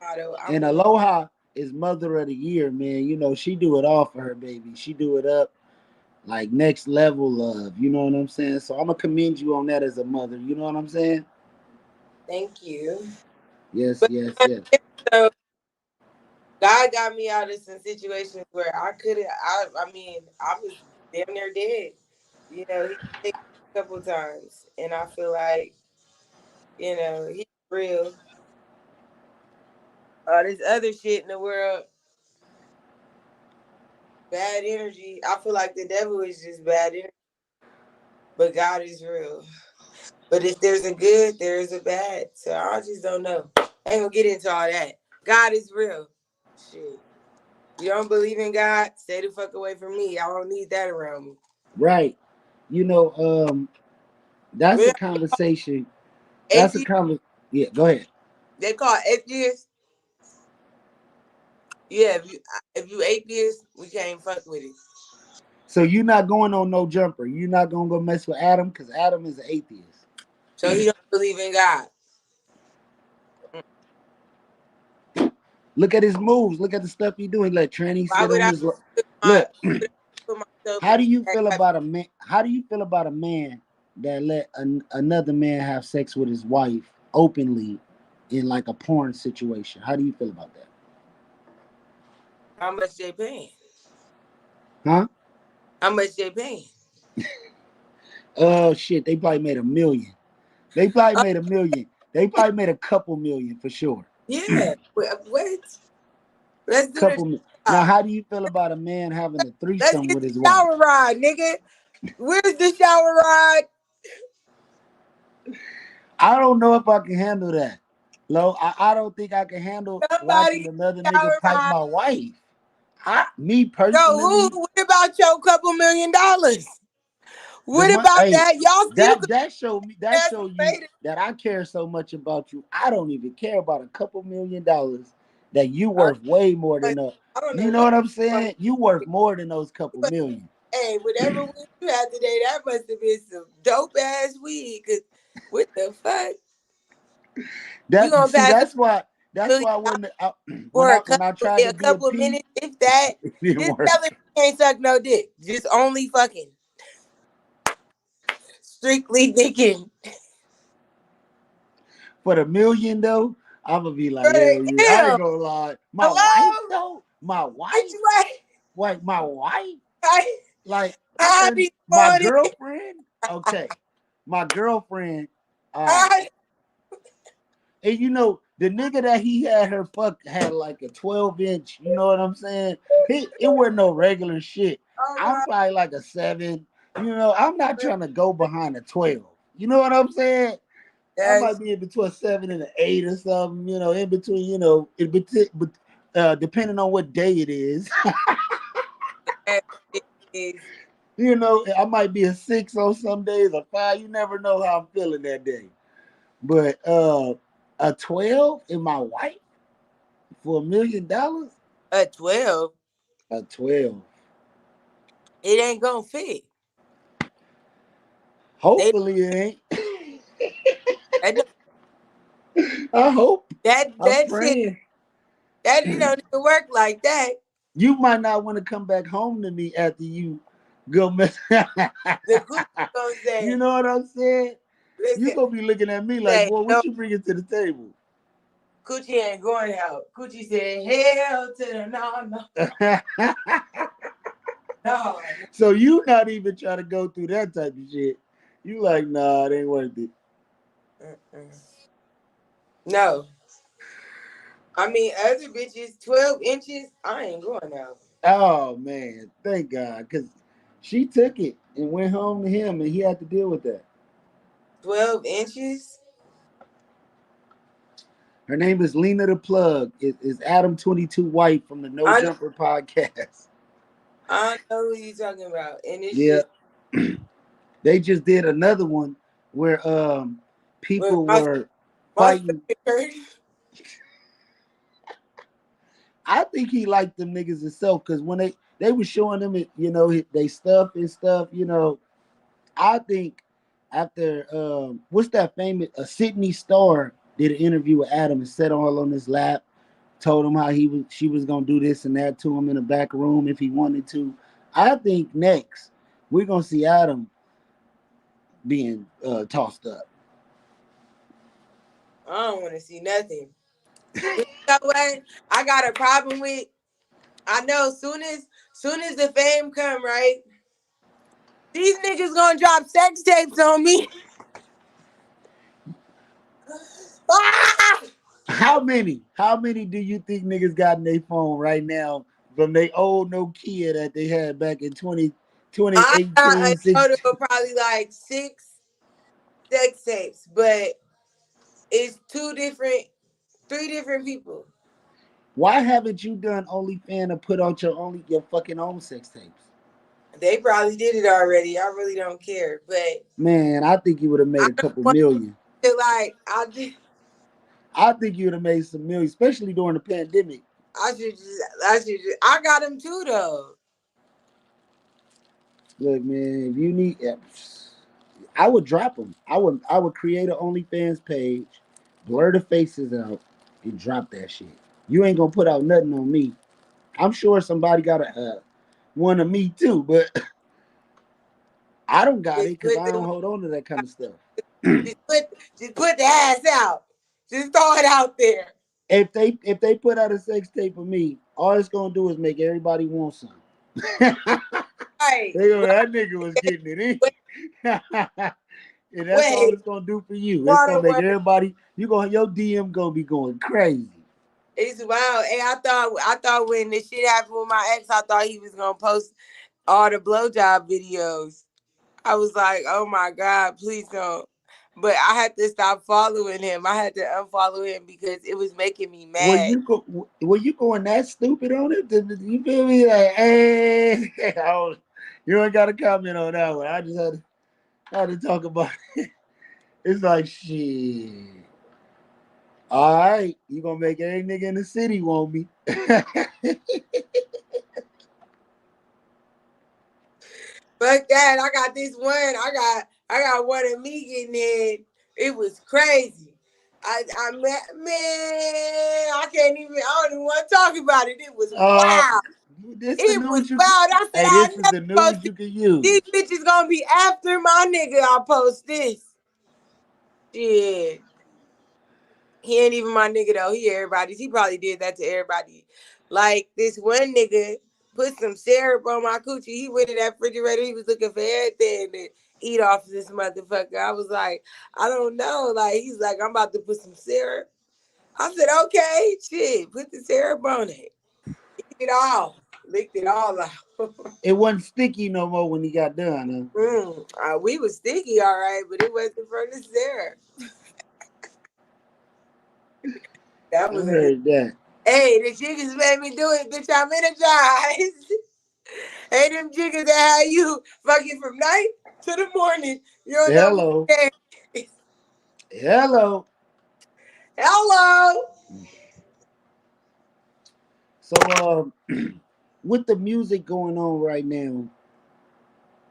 supermodel. And Aloha is mother of the year, man. You know, she do it all for her baby. She do it up like next level love. You know what I'm saying? So I'm gonna commend you on that as a mother. You know what I'm saying? Thank you. Yes, But yes, uh, yes. so God got me out of some situations where I couldn't. I mean, I was damn near dead. He picked me a couple times, and I feel like he's real. All this other shit in the world, bad energy. I feel like the devil is just bad energy, but God is real. But if there's a good, there's a bad. So I just don't know. I ain't gonna get into all that. God is real. Shit. You don't believe in God? Stay the fuck away from me. I don't need that around me. Right. You know, that's a But conversation. That's a atheist, conversation. Yeah, go ahead. they call atheists. Yeah, if you atheist, we can't fuck with it. So you're not going on no jumper. You're not gonna go mess with Adam because Adam is an atheist. So he don't believe in God. Mm. Look at his moves. Look at the stuff he doing. Let Tranny Why sit would on I his. why Look, would I put myself how in do you that feel type about a man? How do you feel about a man that let another man have sex with his wife openly in like a porn situation? How do you feel about that? how much they paying? Huh? How much they paying? Oh shit! They probably made 1 million. They probably made 1 million. They probably made a couple million for sure. Yeah. What? Let's do the Now, job. how do you feel about a man having a Let's threesome get with the his wife? shower rod, nigga. Where's the shower rod? I don't know if I can handle that. Lo, I don't think I can handle Somebody watching another nigga pipe out. my wife. Me Yo, who? personally, What about your couple $1,000,000? the What money. about Hey, that? Y'all still could that ask show you later. that I care so much about you. I don't even care about a couple $1,000,000 that you I worth way more don't than a. know You know what what I'm money. saying? You worth more than those couple million. Hey, whatever weed you had today, that must have been some dope ass weed. Cause what the fuck? You That gonna see, pass up that's $1,000,000 why when for when I tried to a be a couple of P, minutes, if that? it didn't Just tell him work. he ain't suck no dick. Just only fucking. Strictly dicking. For the million though, I'm gonna be like, Brother, hell yeah. I ain't damn. gonna lie. My wife Hello? though, my What wife, you like my wife, like? like I How couldn't. do you My want it? girlfriend, okay, my girlfriend. All right, How, and you know the nigga that he had her fuck had like a 12 inch. You know what I'm saying? It wasn't no regular shit. oh I'm my probably like a 7. You know, I'm not God. trying to go behind a 12. You know what I'm saying? I might That's be in between a 7 and an 8 or something, you know, in between, depending on what day it is. that is You know, I might be a 6 on some days, a 5. You never know how I'm feeling that day. But a 12 in my wife for $1,000,000? a 12. A 12. It ain't gonna fit. They Hopefully it ain't. that I hope. I'm that shit praying. that don't even work like that. You might not want to come back home to me after you go mess. The coochie gonna You say, know what I'm saying? You listen, gonna be looking at me like, say, boy, no, what you bringing to the table? coochie ain't going out. Coochie said, hell to the no, no, no. So you not even trying to go through that type of shit. You like, nah, it ain't worth it. Mm-mm. No. I mean, other bitches, 12 inches, I ain't going out. Oh man, thank God, cause she took it and went home to him, and he had to deal with that. 12 inches? Her name is Lena the Plug. It is Adam 22 White from the No I know, Jumper podcast. I know who you talking about. And it's Yeah, just, they just did another one where when people were my fighting. stomach hurt. I think he liked them niggas himself because when they were showing them it, they stuff and stuff. I think after what's that famous Sydney Starr did an interview with Adam and sat all on his lap, told him how she was gonna do this and that to him in the back room if he wanted to. I think next we're gonna see Adam being tossed up. I don't want to see nothing. But you know what? I got a problem with. I know soon as the fame come, right? These niggas gonna drop sex tapes on me. Ah! How many? How many do you think niggas got in their phone right now from their old Nokia that they had back in twenty I got a eighteen total 16? of probably like 6 sex tapes, but it's 3 different people. Why haven't you done OnlyFans or put out your fucking own sex tapes? They probably did it already. I really don't care, but Man, I think you would have I made a don't couple want million. to like. I just, I think you would have made some million, especially during the pandemic. I got them too though. Look, man, if you need, I would drop them. I would create an OnlyFans page, blur the faces out, and drop that shit. You ain't gonna put out nothing on me. I'm sure somebody got a one of me too, but I don't got Just it because put I them. don't hold on to that kind of stuff. Just put. Just put the ass out. Just throw it out there. If they put out a sex tape of me, all it's gonna do is make everybody want some. They Right. go, that nigga was getting it in. Wait. And that's all Wait. it's gonna do for you. It's gonna make Waterworks. everybody your DM gonna be going crazy. It's wild. Hey, I thought when this shit happened with my ex, I thought he was gonna post all the blowjob videos. I was like, oh my God, please don't. but I had to stop following him. I had to unfollow him because it was making me Were mad. you were you going that stupid on it? You feel me? Like, hey, you ain't got to comment on that one. I just had to talk about it. It's like shit. All right, you gonna make every nigga in the city want me? Fuck that. I got this one. I got one of me getting in. It was crazy. I met man, I can't even I don't even want to talk about it. It was uh, wild. this the It was news you can. wild. I said Hey, I this is never the news posted. you can These use. bitches gonna be after my nigga. I post this. Shit. He ain't even my nigga though. He everybody's. He probably did that to everybody. Like this one nigga put some syrup on my coochie. He went in that refrigerator. He was looking for everything to eat off this motherfucker. I was like, I don't know. Like he's like, I'm about to put some syrup. I said, okay, shit, put the syrup on it. Eat it all. Licked it all out. It wasn't sticky no more when he got done, We was sticky, all right, but it wasn't from the syrup. That huh? I was a heard that. hey, the chickens made me do it, bitch. I'm energized. Hey, them chickens that had you fucking from night to the morning. You don't know who Hello, cares. hello. Hello. So, with the music going on right now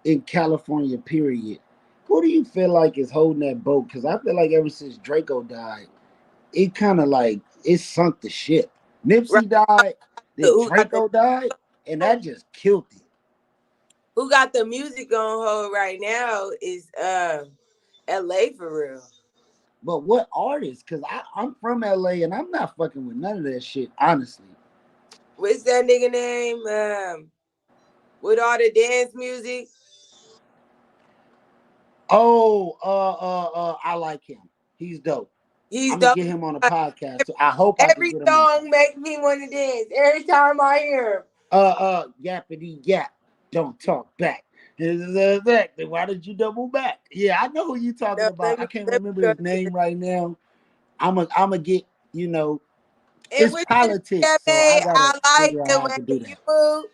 in California, period, who do you feel like is holding that boat? Because I feel like ever since Draco died, it kind of like it sunk the ship. Right. Nipsey died, then Who got the Draco died, and that just killed it. who got the music on hold right now is LA for real. But what artists? Because I'm from LA and I'm not fucking with none of that shit, honestly. What's that nigga name? With all the dance music. I like him. He's dope. He's I'm gonna the get him on a podcast. So I hope I can every get him on. song makes me want to dance. Every time I hear him. Yappity yap. Don't talk back. Exactly. Why did you double back? Yeah, I know who you talking No, about. I can't let me remember go his to the name right now. I'm a get, and it's which the politics, nigga so I made gotta I like figure out the how to do way you that. move.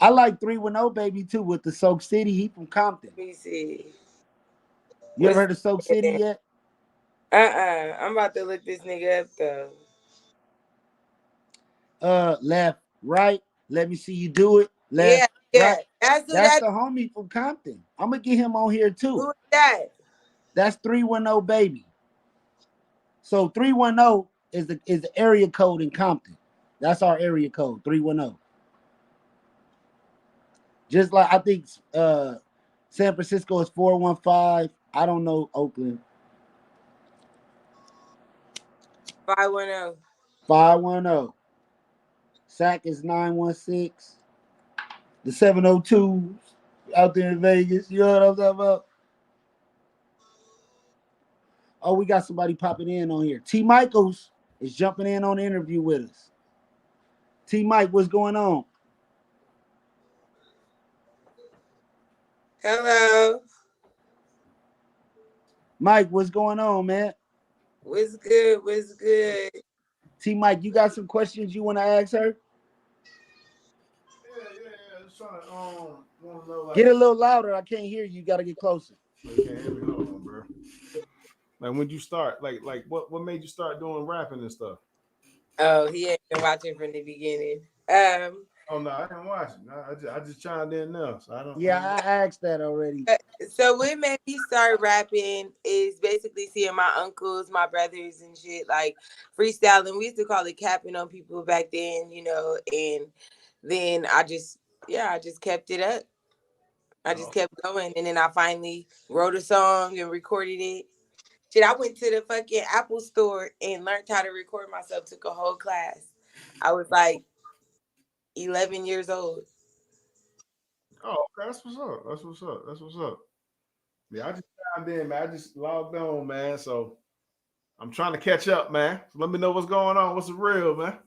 I like 310 Baby too with the Soak City. He from Compton. Let me see. You ever What's heard of Soak the City name? yet? I'm about to look this nigga up though. Left, right. Let me see you do it. Yeah, Left, yeah. right. That's who That's that the homie from Compton. I'm gonna get him on here too. who is that? That's 310 Baby. So 310 is the area code in Compton. That's our area code, 310. Just like I think San Francisco is 415. I don't know Oakland. 510. 510. SAC is 916. The 702s out there in Vegas. You know what I'm talking about? Oh, we got somebody popping in on here. T. Michaels is jumping in on the interview with us. T. Mike, what's going on? Hello. Mike, what's going on, man? What's good? What's good? T. Mike, you got some questions you want to ask her? Yeah. Just trying to want to know Get like a little louder. I can't hear you. You got to get closer. you can't hear me. Hold on, bro. Like when you start, like what made you start doing rapping and stuff? Oh, he ain't been watching from the beginning. Oh no, I didn't watch it. No, I just chimed in now, so I don't. I Yeah, ain't... I asked that already. So what made me start rapping is basically seeing my uncles, my brothers and shit like freestyling. We used to call it capping on people back then, and then I just kept it up. I just Oh, kept going and then I finally wrote a song and recorded it. Shit, I went to the fucking Apple store and learned how to record myself, took a whole class. I was like 11 years old. oh, okay. That's what's up. That's what's up. That's what's up. Yeah, I just chimed in, man. I just logged on, man. So I'm trying to catch up, man. So let me know what's going on. What's the real, man?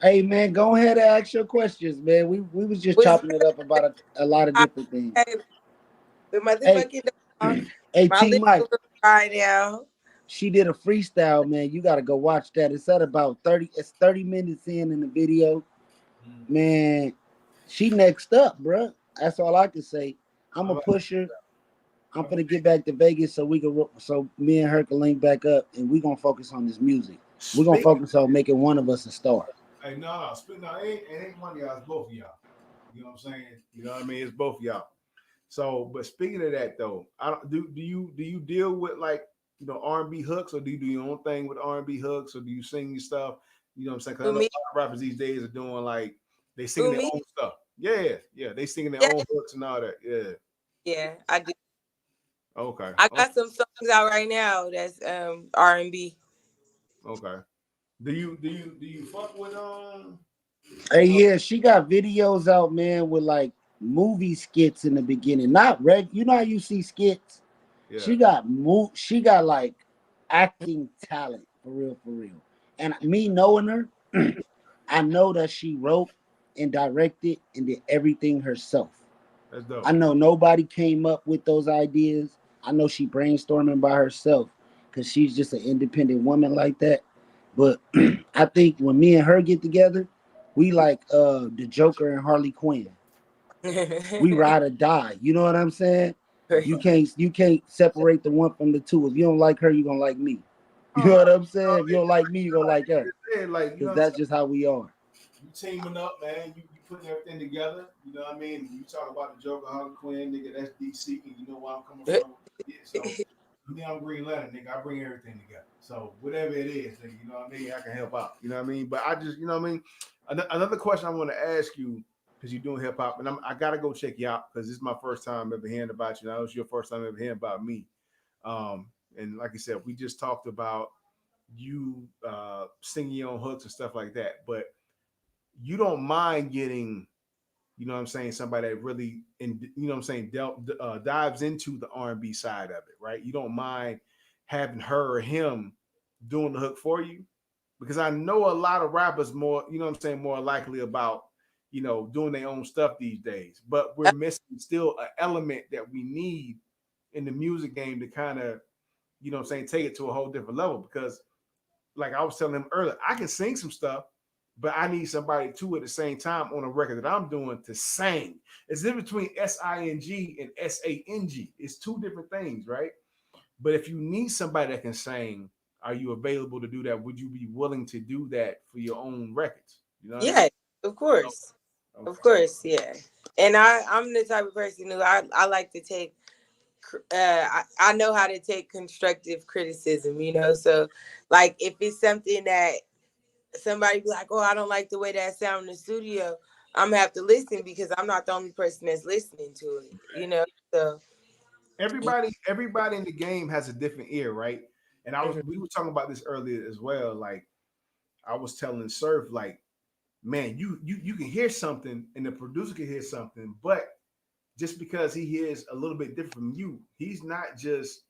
Hey, man, go ahead and ask your questions, man. We was just Was chopping it up about a lot of different things. the Hey, motherfucking dog. Hey My T lips a Mike, little dry now. she did a freestyle, man. You gotta go watch that. It's at about 30. It's 30 minutes in the video, Mm. man. She next up, bruh. That's all I can say. I'm I a like pusher. I'm that. gonna get back to Vegas so we can so me and her can link back up and we gonna focus on this music. We're gonna Speak. focus on making one of us a star. Hey, no. Speak. No, it ain't one of y'all. It's both of y'all. You know what I'm saying? You know what I mean? It's both of y'all. So, but speaking of that though, I don't do you deal with like R&B hooks, or do you do your own thing with R&B hooks, or do you sing your stuff? You know what I'm saying? Because I Who know a me? lot of rappers these days are doing like they singing Who their me? own stuff. Yeah, yeah, they singing their Yeah, own hooks and all that. Yeah. yeah, I do. Okay. I Oh, got some songs out right now that's R&B. okay. Do you fuck with Hey, uh yeah, she got videos out, man, with like movie skits in the beginning. Not reg. You know how you see skits? yeah, She got like acting talent for real, for real. And me knowing her, I know that she wrote and directed and did everything herself. that's I dope. know nobody came up with those ideas. I know she brainstorming by herself because she's just an independent woman like that. But I think when me and her get together, we like the Joker and Harley Quinn. We ride or die. You know what I'm saying? You can't separate the one from the two. If you don't like her, you're gonna like me. You know Oh, what I'm saying? If you don't like me, you're gonna like her. like you know Because what I'm that's saying? just how we are. You teaming up, man. You putting everything together. You know what I mean? You talk about the Joker, Harley Quinn, nigga. That's DC, and you know where I'm coming from. Yeah, so me, I'm Green Lantern, nigga. I bring everything together. So whatever it is, nigga, you know what I mean. I can help out. You know what I mean. But I just, you know what I mean. Another question I want to ask you, because you're doing hip hop, and I gotta go check you out because this is my first time ever hearing about you. And I know it's your first time ever hearing about me. And like I said, we just talked about you singing your own hooks and stuff like that, but you don't mind getting, you know what I'm saying, somebody that really, you know what I'm saying, dives into the R&B side of it, right? You don't mind having her or him doing the hook for you, because I know a lot of rappers more, you know what I'm saying, more likely about, doing their own stuff these days, but we're missing still an element that we need in the music game to kind of, you know what I'm saying, take it to a whole different level. Because like I was telling him earlier, I can sing some stuff, but I need somebody too at the same time on a record that I'm doing to sing. It's different between SING and SANG. It's two different things, right? But if you need somebody that can sing, are you available to do that? Would you be willing to do that for your own records? You know what I mean? Yeah, of course. Okay. Of course, yeah. And I'm the type of person who I like to take I know how to take constructive criticism, so like if it's something that somebody be like, oh, I don't like the way that sound in the studio, I'm gonna have to listen because I'm not the only person that's listening to it. So Everybody in the game has a different ear, right? And mhm. we were talking about this earlier as well. Like I was telling Surf, like, man, you can hear something and the producer can hear something, but just because he hears a little bit different from you, he's not just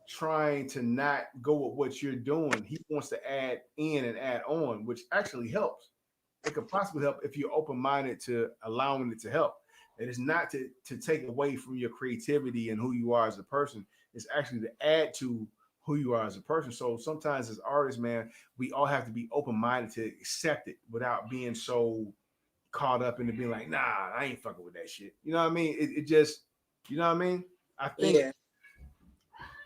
trying to not go with what you're doing. He wants to add in and add on, which actually helps. It could possibly help if you're open minded to allowing it to help. It is not to take away from your creativity and who you are as a person. It's actually to add to who you are as a person. So sometimes as artists, man, we all have to be open minded to accept it without being so caught up into being like, nah, I ain't fucking with that shit. You know what I mean? It just, you know what I mean? I think Yeah,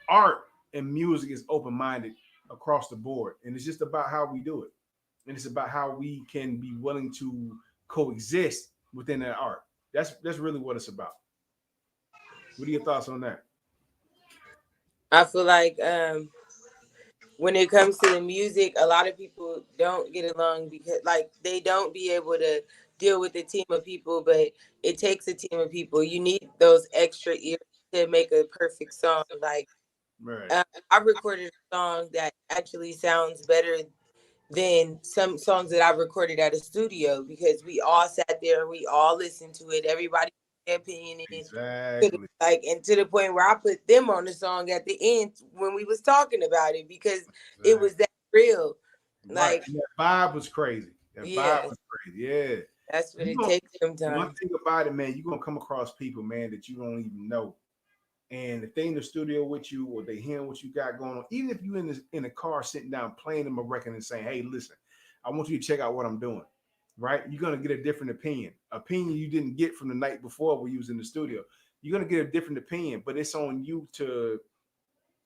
art and music is open minded across the board, and it's just about how we do it, and it's about how we can be willing to coexist within that art. That's really what it's about. What are your thoughts on that? I feel like when it comes to the music, a lot of people don't get along because like they don't be able to deal with a team of people, but it takes a team of people. You need those extra ears to make a perfect song. Like Right. I recorded a song that actually sounds better than some songs that I recorded at a studio because we all sat there and we all listened to it. Everybody put their opinion in. Exactly. Like, and to the point where I put them on the song at the end when we was talking about it because it Exactly. was that real. Right. Like, And that vibe was crazy. That vibe yeah, was crazy. Yeah. that's what You it know, takes one sometimes. thing about it, man, you're gonna come across people, man, that you don't even know. And if they in the studio with you or they hearing what you got going on, even if you in the car sitting down playing them a record and saying, "Hey, listen, I want you to check out what I'm doing," right? You're gonna get a different opinion you didn't get from the night before when you was in the studio. You're gonna get a different opinion, but it's on you to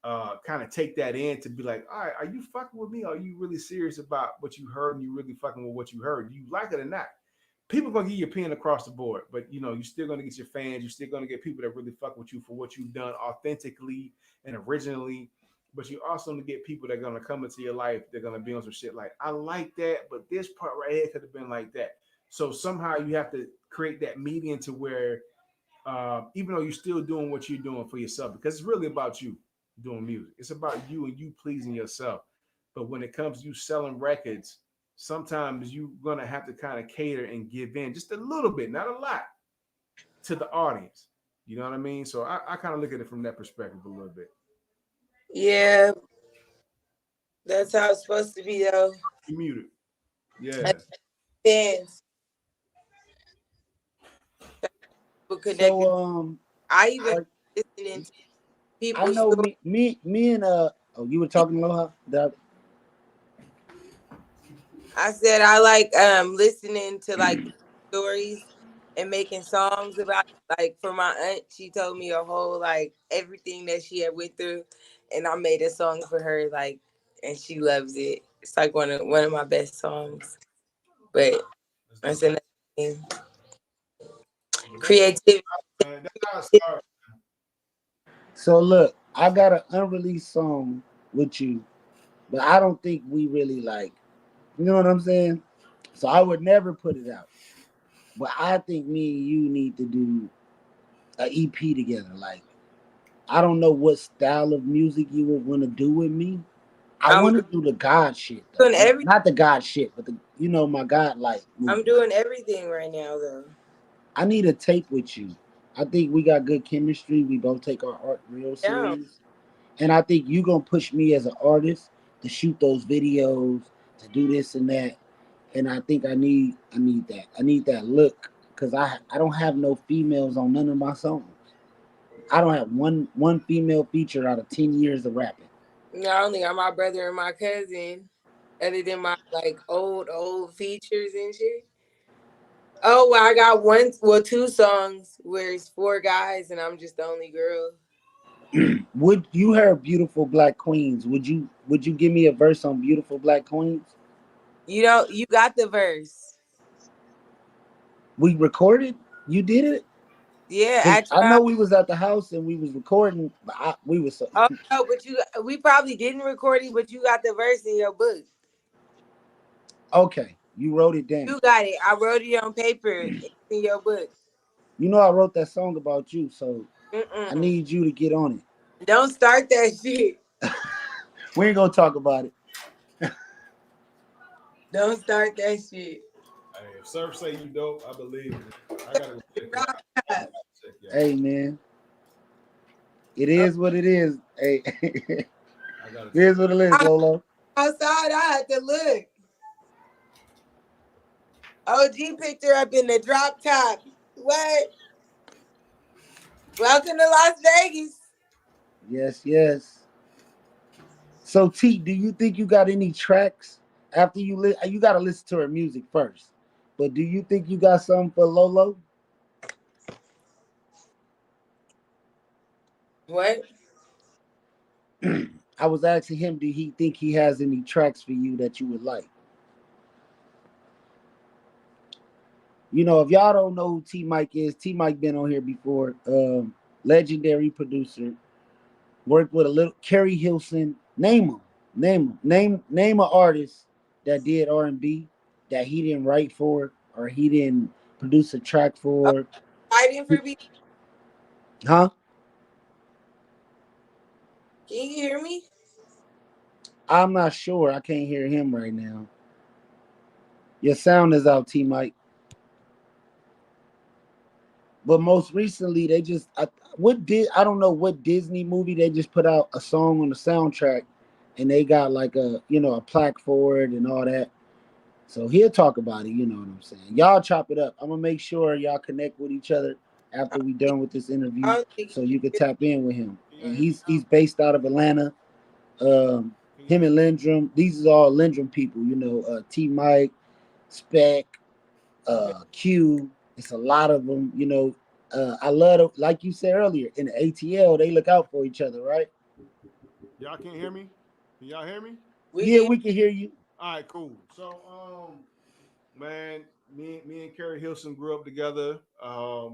kind of take that in to be like, all right, are you fucking with me? Are you really serious about what you heard and you really fucking with what you heard? Do you like it or not? People gonna give you a opinion across the board, but you know, you're still gonna get your fans, you're still gonna get people that really fuck with you for what you've done authentically and originally. But you also gonna get people that are gonna come into your life, they're gonna be on some shit like, I like that, but this part right here could have been like that. So somehow you have to create that median to where even though you're still doing what you're doing for yourself, because it's really about you doing music. It's about you and you pleasing yourself. But when it comes to you selling records, sometimes you're gonna have to kind of cater and give in just a little bit, not a lot, to the audience. You know what I mean? So I kind of look at it from that perspective a little bit. Yeah, that's how it's supposed to be though. You muted. And Yeah. fans, people So connected. I even I listening to I people's know stories. me and oh, you were talking Aloha? I said I like listening to like stories and making songs about it. Like for my aunt, she told me a whole like everything that she had went through, and I made a song for her. Like, and she loves it. It's like one of my best songs. But That's that's dope. another thing. But Creativity. that's how it starts. So look, I got an unreleased song with you, but I don't think we really like. You know what I'm saying? So I would never put it out. But I think me and you need to do an EP together. Like I don't know what style of music you would want to do with me. I I'm want to do the God shit though. doing every. Not the God shit, but the my God like I'm movie. doing everything right now though. I need a tape with you. I think we got good chemistry. We both take our art real Down. serious. And I think you gonna push me as an artist to shoot those videos, to do this and that. And I think I need that. I need that look because I don't have no females on none of my songs. I don't have one female feature out of 10 years of rapping. Not only got my brother and my cousin, other than my like old features and shit. Oh well, I got two songs where it's four guys and I'm just the only girl. Would you heard Beautiful Black Queens? Would you give me a verse on Beautiful Black Queens? You got the verse. We recorded. You did it. Yeah, Cause at I your know house. we was at the house and we was recording, but we was so. Oh no, but we probably didn't record it, but you got the verse in your book. Okay. You wrote it down. You got it. I wrote it on paper. It's in your book. You know I wrote that song about you, so I Mm-mm. need you to get on Don't start that shit. it. We ain't gonna talk about it. Don't start that shit. Hey, if Surf say you dope, I believe it. I gotta go check you out. Rock top. Check you out. Hey man, it Oh, is what it is. Hey, I gotta check. here's what it is, I- Lolo. outside, I had to look. OG picked her up in the drop top. What? Welcome to Las Vegas. Yes, yes. So T, do you think you got any tracks after you got to listen to her music first? But do you think you got something for Lolo? What? I was asking him, do he think he has any tracks for you that you would like? If y'all don't know who T Mike is, T Mike been on here before. Legendary producer. Worked with a little Kerry Hilson. Name an artist that did R&B that he didn't write for or he didn't produce a track Oh, for. fighting for me. Huh? Can you hear me? I'm not sure. I can't hear him right now. Your sound is out, T Mike. But most recently, they just I don't know what Disney movie they just put out a song on the soundtrack, and they got like a plaque for it and all that. So he'll talk about it. You know what I'm saying? Y'all chop it up. I'm gonna make sure y'all connect with each other. after we done with this interview, I don't think so you could tap in with him. Can y'all And hear me he's now? based out of Atlanta. Can y'all Him hear and me? Lindrum, these are all Lindrum people. You know, T Mike, Spec, mhm. Q. It's a lot of them. You know, I love it. Like you said earlier, in the ATL, they look out for each other, right? Y'all can't hear me? Can y'all hear me? We Yeah, can. we can hear you. All right, cool. So, man, me and Kerry Hilson grew up together.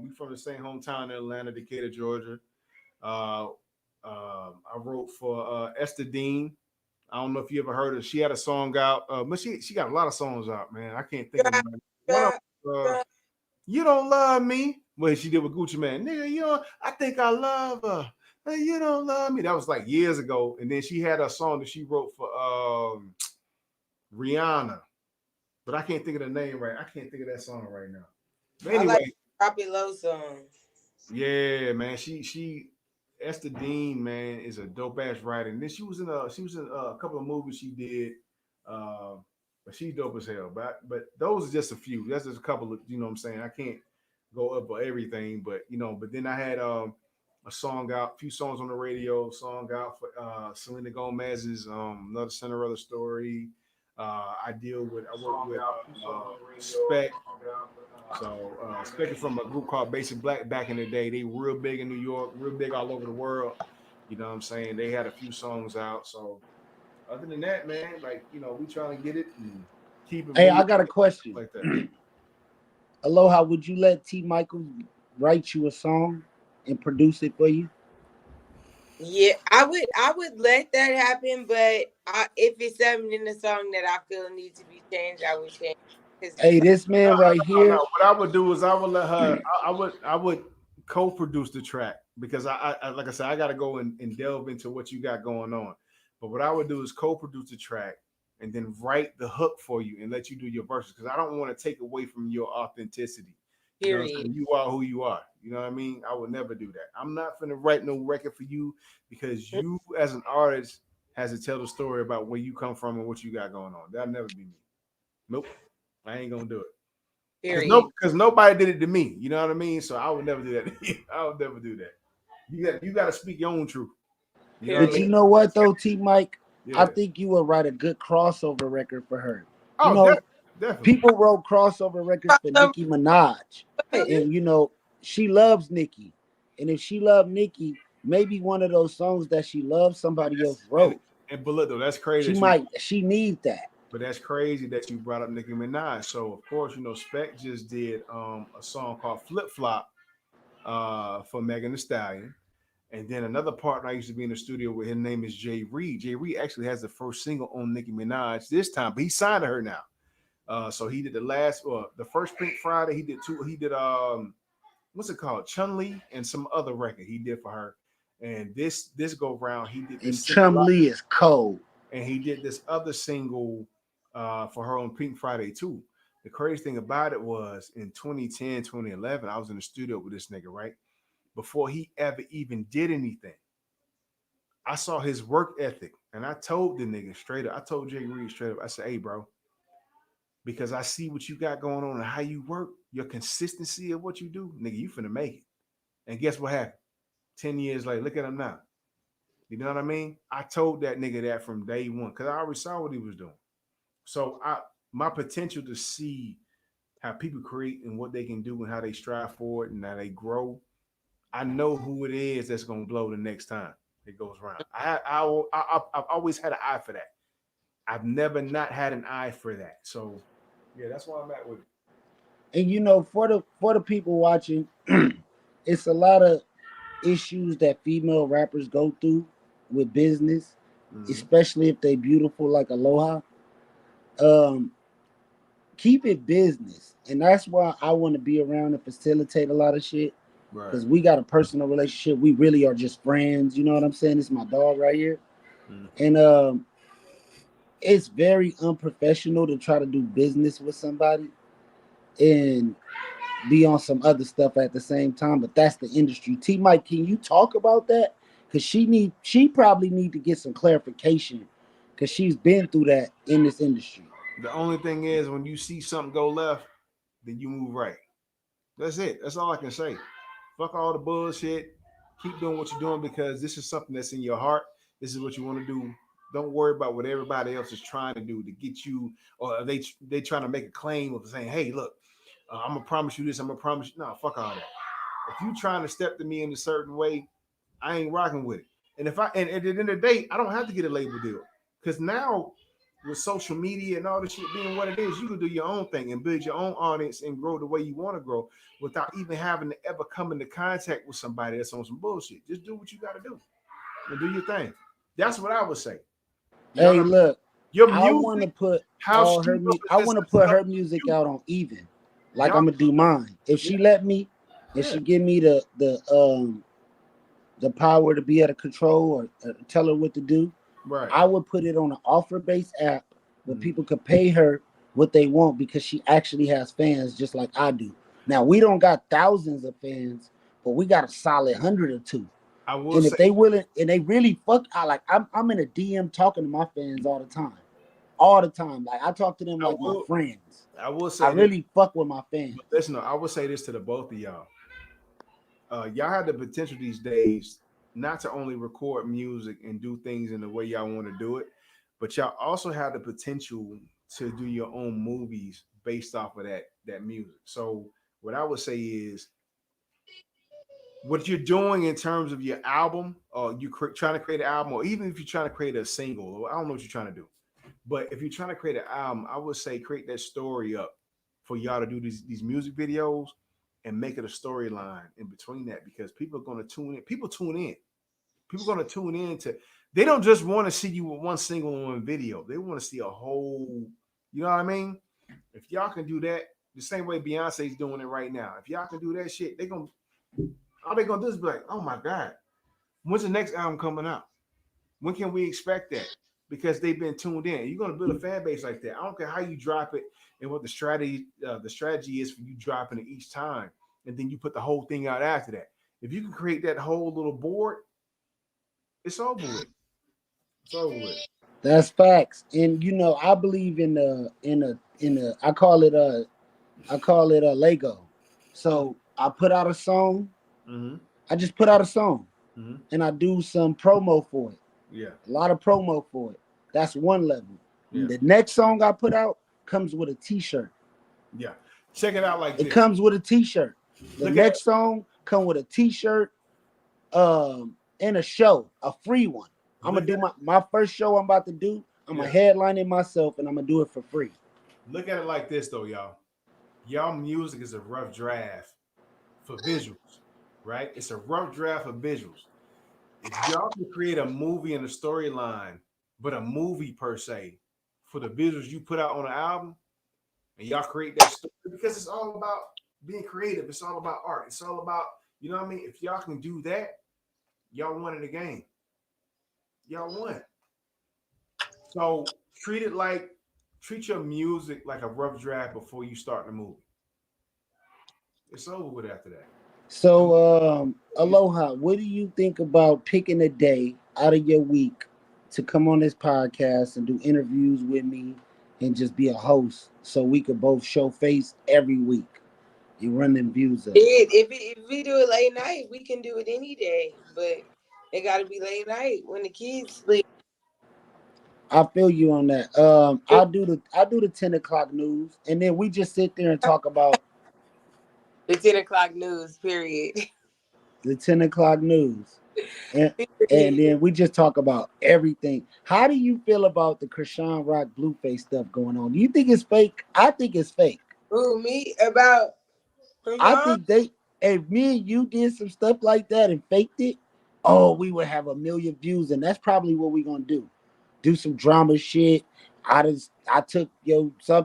We from the same hometown in Atlanta, Decatur, Georgia. Uh, I wrote for Esther Dean. I don't know if you ever heard her. She had a song out, but she got a lot of songs out, man. I can't think of them. Drop, One of drop, them, drop. You Don't Love Me. What she did with Gucci Man. Nigga, I think I love her. Hey, you don't love me. That was like years ago. And then she had a song that she wrote for Rihanna. But I can't think of the name right. I can't think of that song right now. But I like anyway, drop it low songs. yeah, man. She Esther Dean, man, is a dope ass writer. And then she was in a couple of movies she did. Uh, but she's dope as hell. But those are just a few. That's just a couple of, you know what I'm saying. I can't go up for everything, but but then I had a song out, a few songs on the radio, song out for Selena Gomez's Another Cinderella Story. I work with Spec. So speaking from a group called Basic Black back in the day, they were real big in New York, real big all over the world. You know what I'm saying? They had a few songs out. So other than that, man, like we trying to get it and keep it Hey, moving I got a question. like that. Aloha, would you let T Michael write you a song and produce it for you? Yeah, I would let that happen, but if it's something in the song that I feel needs to be changed, I would change. Because Hey, this No, man right no, no. here. What I would do is I would let her. I would co-produce the track because I like I said I got to go and delve into what you got going on. But what I would do is co-produce the track and then write the hook for you and let you do your verses because I don't want to take away from your authenticity. You know what I'm period. saying? You are who you are. You know what I mean? I would never do that. I'm not gonna write no record for you because you as an artist has to tell the story about where you come from and what you got going on. That'll never be me. Nope. I ain't gonna do it. Period. Because nobody did it to me. You know what I mean? So I would never do that. I would never do that. You got to speak your own truth. You know what I But mean? you Period. know what though, T Mike? I Yeah. think you would write a good crossover record for her. You Oh, know, definitely. people wrote crossover records for Crossover. Nicki Minaj. What? And you know, she loves Nicki. And if she loved Nicki, maybe one of those songs that she loves somebody else And wrote. but look though, that's crazy She that you. might she need that. But that's crazy that you brought up Nicki Minaj. So of course, Spec just did a song called Flip Flop for Megan Thee Stallion. And then another partner I used to be in the studio with, his name is Jay Reed. Jay Reed actually has the first single on Nicki Minaj this time, but he signed to her now. So he did the first Pink Friday. He did two. He did what's it called, Chun Li, and some other record he did for her. And this go round, he did And this single, Chum Lee is cold. and he did this other single for her on Pink Friday too. The crazy thing about it was in 2010, 2011, I was in the studio with this nigga, right? Before he ever even did anything, I saw his work ethic, and I told the nigga straight up. I told Jay Reed straight up. I said, "Hey, bro, because I see what you got going on and how you work, your consistency of what you do, nigga, you finna make it." And guess what happened? 10 years later, look at him now. You know what I mean? I told that nigga that from day one because I already saw what he was doing. So my potential to see how people create and what they can do and how they strive for it and how they grow. I know who it is that's gonna blow the next time it goes around. I've always had an eye for that. I've never not had an eye for that. So yeah, that's why I'm at with it. And you know, for the people watching, it's a lot of issues that female rappers go through with business, Mm-hmm. especially if they beautiful like Aloha. Um, keep it business, and that's why I want to be around and facilitate a lot of shit. Right. Because we got a personal relationship. We really are just friends. You know what I'm saying? It's my dog right here. Mm-hmm. And it's very unprofessional to try to do business with somebody and be on some other stuff at the same time. But that's the industry. T Mike, can you talk about that? Because she probably need to get some clarification because she's been through that in this industry. The only thing is when you see something go left, then you move right. That's it. That's all I can say. Fuck all the bullshit. Keep doing what you're doing because this is something that's in your heart. This is what you want to do. Don't worry about what everybody else is trying to do to get you, or they trying to make a claim of saying, "Hey, look, I'm gonna promise you this. I'm gonna promise you." No, fuck all that. If you trying to step to me in a certain way, I ain't rocking with it. And if I and at the end of the day, I don't have to get a label deal because now with social media and all this shit being what it is, you can do your own thing and build your own audience and grow the way you want to grow without even having to ever come into contact with somebody that's on some bullshit. Just do what you got to do and do your thing. That's what I would say. You know what Hey, I mean? look, Your I want music, to put how all her studio I is want to and put stuff her music you. out on even, like Y'all, I'm gonna do mine. If yeah, she let me, if yeah, she give me the power to be able to control or tell her what to do, right. I would put it on an offer based app where Mm. people could pay her what they want because she actually has fans just like I do. Now we don't got thousands of fans, but we got a solid hundred or two. I will And say, if they willing and they really fuck, I'm in a DM talking to my fans all the time, all the time. Like I talk to them I like my will, friends. I will I say this. really fuck with my fans. But listen, I will say this to the both of y'all. Y'all have the potential these days not to only record music and do things in the way y'all want to do it, but y'all also have the potential to do your own movies based off of that music. So what I would say is what you're doing in terms of your album, or trying to create an album, or even if you're trying to create a single, I don't know what you're trying to do. But if you're trying to create an album, I would say create that story up for y'all to do these music videos and make it a storyline in between that because people are going to tune in. People tune in. People are going to tune in to. They don't just want to see you with one single and one video. They want to see a whole. You know what I mean? If y'all can do that, the same way Beyonce's doing it right now. If y'all can do that shit, they gonna all they gonna do is be like, oh my god, when's the next album coming out? When can we expect that? Because they've been tuned in. You're going to build a fan base like that. I don't care how you drop it and what the strategy is for you dropping it each time, and then you put the whole thing out after that. If you can create that whole little board, it's over with. It's over with. That's facts. And you know, I believe in a I call it a Lego. Mm-hmm. So I put out a song. Mm-hmm. I just put out a song Mm-hmm. and I do some promo for it. Yeah. A lot of promo for it. That's one level. Yeah. The next song I put out comes with a t-shirt. Yeah. Check it out like It this. comes with a t-shirt. The Look at next song come with a t-shirt and a show, a free one. I'm look gonna do at my first show I'm about to do. I'm yeah. gonna headline it myself and I'm gonna do it for free. Look at it like this though, y'all. Y'all music is a rough draft for visuals, right? It's a rough draft for visuals. If y'all can create a movie and a storyline, but a movie per se, for the visuals you put out on the album, and y'all create that story, because it's all about being creative. It's all about art. It's all about, you know what I mean? If y'all can do that, y'all won in the game. Y'all won. So treat your music like a rough draft before you start the movie. It's over with after that. The So movie is Aloha, what do you think about picking a day out of your week to come on this podcast and do interviews with me and just be a host so we could both show face every week and run them views up? If we do it late night, we can do it any day, but it got to be late night when the kids sleep. I feel you on that. I do the 10 o'clock news, and then we just sit there and talk about The 10 o'clock news. Period. the 10 o'clock news, and and Period. then we just talk about everything. How do you feel about the Krishan Rock Blueface stuff going on? Do you think it's fake? I think it's fake. Who me about I Krishan? think they, if me and you did some stuff like that and faked it, oh, we would have a million views, and that's probably what we're gonna do. Do some drama shit. I took yo some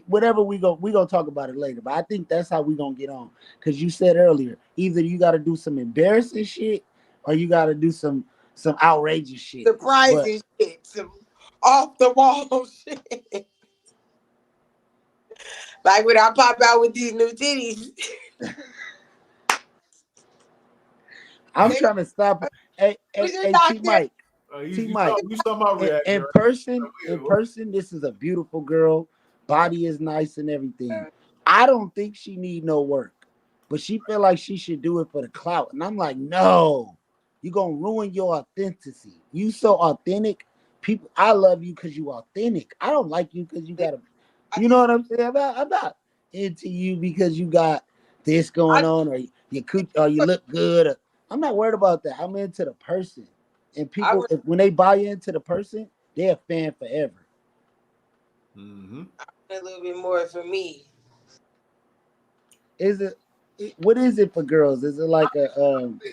whatever we gonna talk about it later. But I think that's how we gonna get on. Cause you said earlier, either you gotta do some embarrassing shit or you gotta do some outrageous shit. But Surprising shit, some off the wall shit. Like when I pop out with these new titties. I'm They, trying to stop. Hey, was hey, your hey, T doctor? Mike. you T you Mike. talk you talking about reaction, In right? person, Yeah, in person, this is a beautiful girl. Body is nice and everything. I don't think she need no work. but she feel like she should do it for the clout. And I'm like, no, you gonna ruin your authenticity. You so authentic. People, I love you because you authentic. I don't like you because you got a, I you know just, what I'm saying? I'm not into you because you got this going I on or you could or you look good. I'm not worried about that. I'm into the person. And I people, was when they buy into the person, they're a fan forever. Mm-hmm. a little bit more for me. Is it? What is it for girls? Is it like a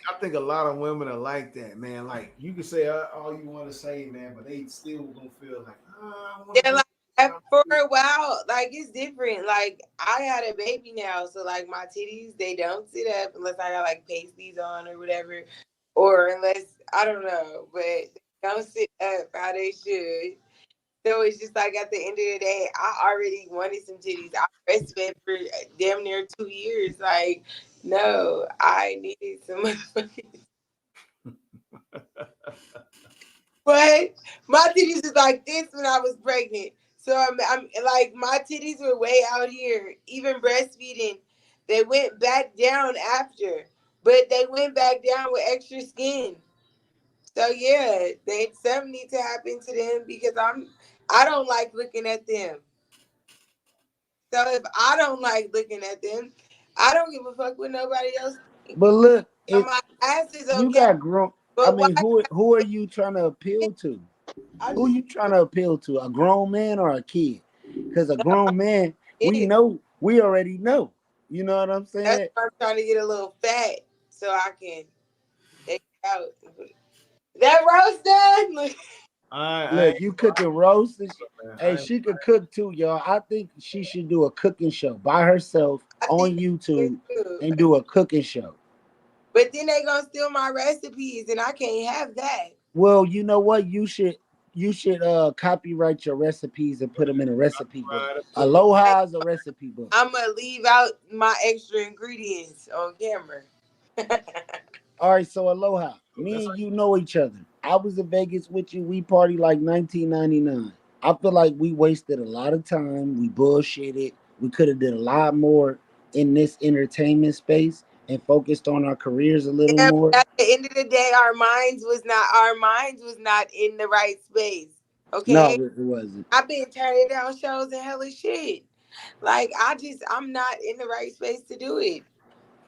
I think a lot of women are like that, man. Like you can say all you want to say, man, but they still gonna feel like, I want to Yeah, do like this. for a while, like it's different. Like I had a baby now, so like my titties they don't sit up unless I got like pasties on or whatever, or unless I don't know, but they don't sit up how they should. So it's just like at the end of the day, I already wanted some titties. I breastfed for damn near 2 years. Like, no, I needed some motherfucking. But my titties is like this when I was pregnant. So I'm like my titties were way out here. Even breastfeeding, they went back down after, but they went back down with extra skin. So yeah, they something need to happen to them because I don't like looking at them. So if I don't like looking at them, I don't give a fuck what nobody else thinks. but look, Now, it my ass is you okay, got grown. I but why? mean, who are you trying to appeal to? I Who just you trying to appeal to? A grown man or a kid? Because a grown man, we it. know, we already know. You know what I'm That's saying? why I'm trying to get a little fat so I can take it out. That roast done. Look, I Look, ain't, you cooking roast. man. Hey, she could cook too, y'all. I think she should do a cooking show by herself I on think it YouTube too. and do a cooking show. But then they gonna steal my recipes, and I can't have that. Well, you know what? You should copyright your recipes and put them in a recipe book. Right, put it Like, Aloha is a recipe book. I'm gonna leave out my extra ingredients on camera. All right, so Aloha, up. me That's and you know each other. I was in Vegas with you. We party like 1999. I feel like we wasted a lot of time. We bullshitted. We could have did a lot more in this entertainment space and focused on our careers a little Yeah, more. but at the end of the day, our minds was not in the right space. No, Okay, it wasn't. I've been turning down shows and hella shit. Like I'm not in the right space to do it.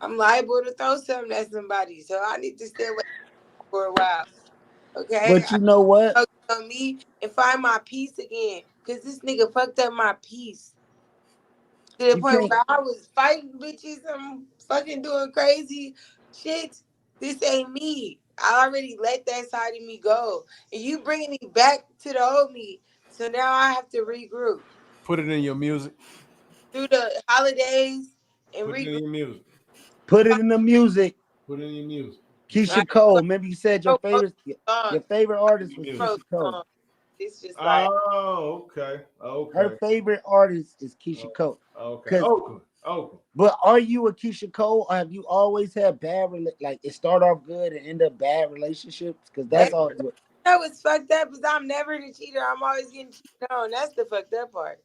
I'm liable to throw something at somebody, so I need to stay away for a while. Okay, But I you know what? focus on me and find my peace again. Cause this nigga fucked up my peace to the You point can't. where I was fighting bitches. I'm fucking doing crazy shit. This ain't me. I already let that side of me go, and you bringing me back to the old me. So now I have to regroup Put it in your music. through the holidays and Put it in regroup. your music. Put it in the music. Put it in your music. I Keisha Cole. Remember you said your wrote most favorite songs. your favorite Put it artist in was your music. Wrote Keisha Cole. songs. It's just like Oh, okay. Her Okay. favorite artist is Keisha Oh, Cole. okay. Cause Oakland. Oakland. but are you a Keisha Cole or have you always had like it start off good and end up bad relationships? Cause Wait that's a all. minute. that was fucked up because I'm never the cheater. I'm always getting cheated on. That's the fucked up part.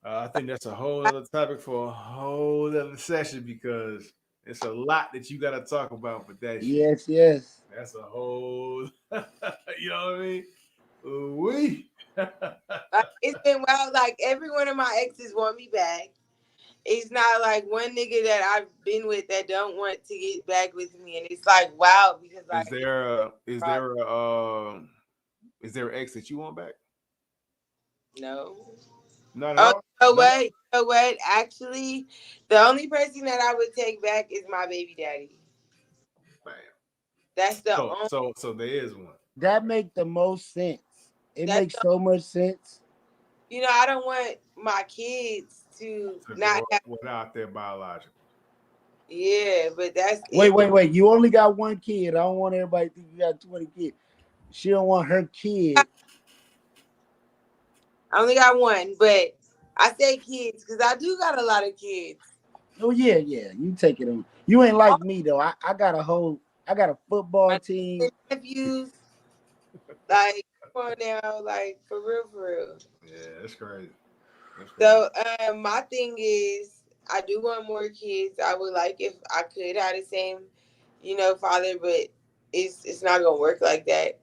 I think that's a whole other topic for a whole other session because it's a lot that you got to talk about with that shit. Yes, yes. That's a whole, you know what I mean? We. Like, it's been wild. Like every one of my exes want me back. It's not like one nigga that I've been with that don't want to get back with me, and it's like wow because Is like there a is uh, there a is there an ex that you want back? no. Not at Oh, all. you know No. what? You know what? Actually, the only person that I would take back is my baby daddy. Bam. That's the only. So there is one. That make the most sense. It That's makes the. so much sense. I don't want my kids to To not grow up have. without their biological. Yeah, but that's Wait, it. wait, wait. You only got one kid. I don't want everybody to think you got 20 kids. She don't want her kid. I only got one, but I say kids because I do got a lot of kids. Oh yeah, yeah. You take it on. You ain't like me though. I got a football My team. nieces and nephews, like, come on now, like for real, for real. Yeah, that's crazy. That's crazy. So, my thing is, I do want more kids. I would like if I could have the same, father, but it's not gonna work like that.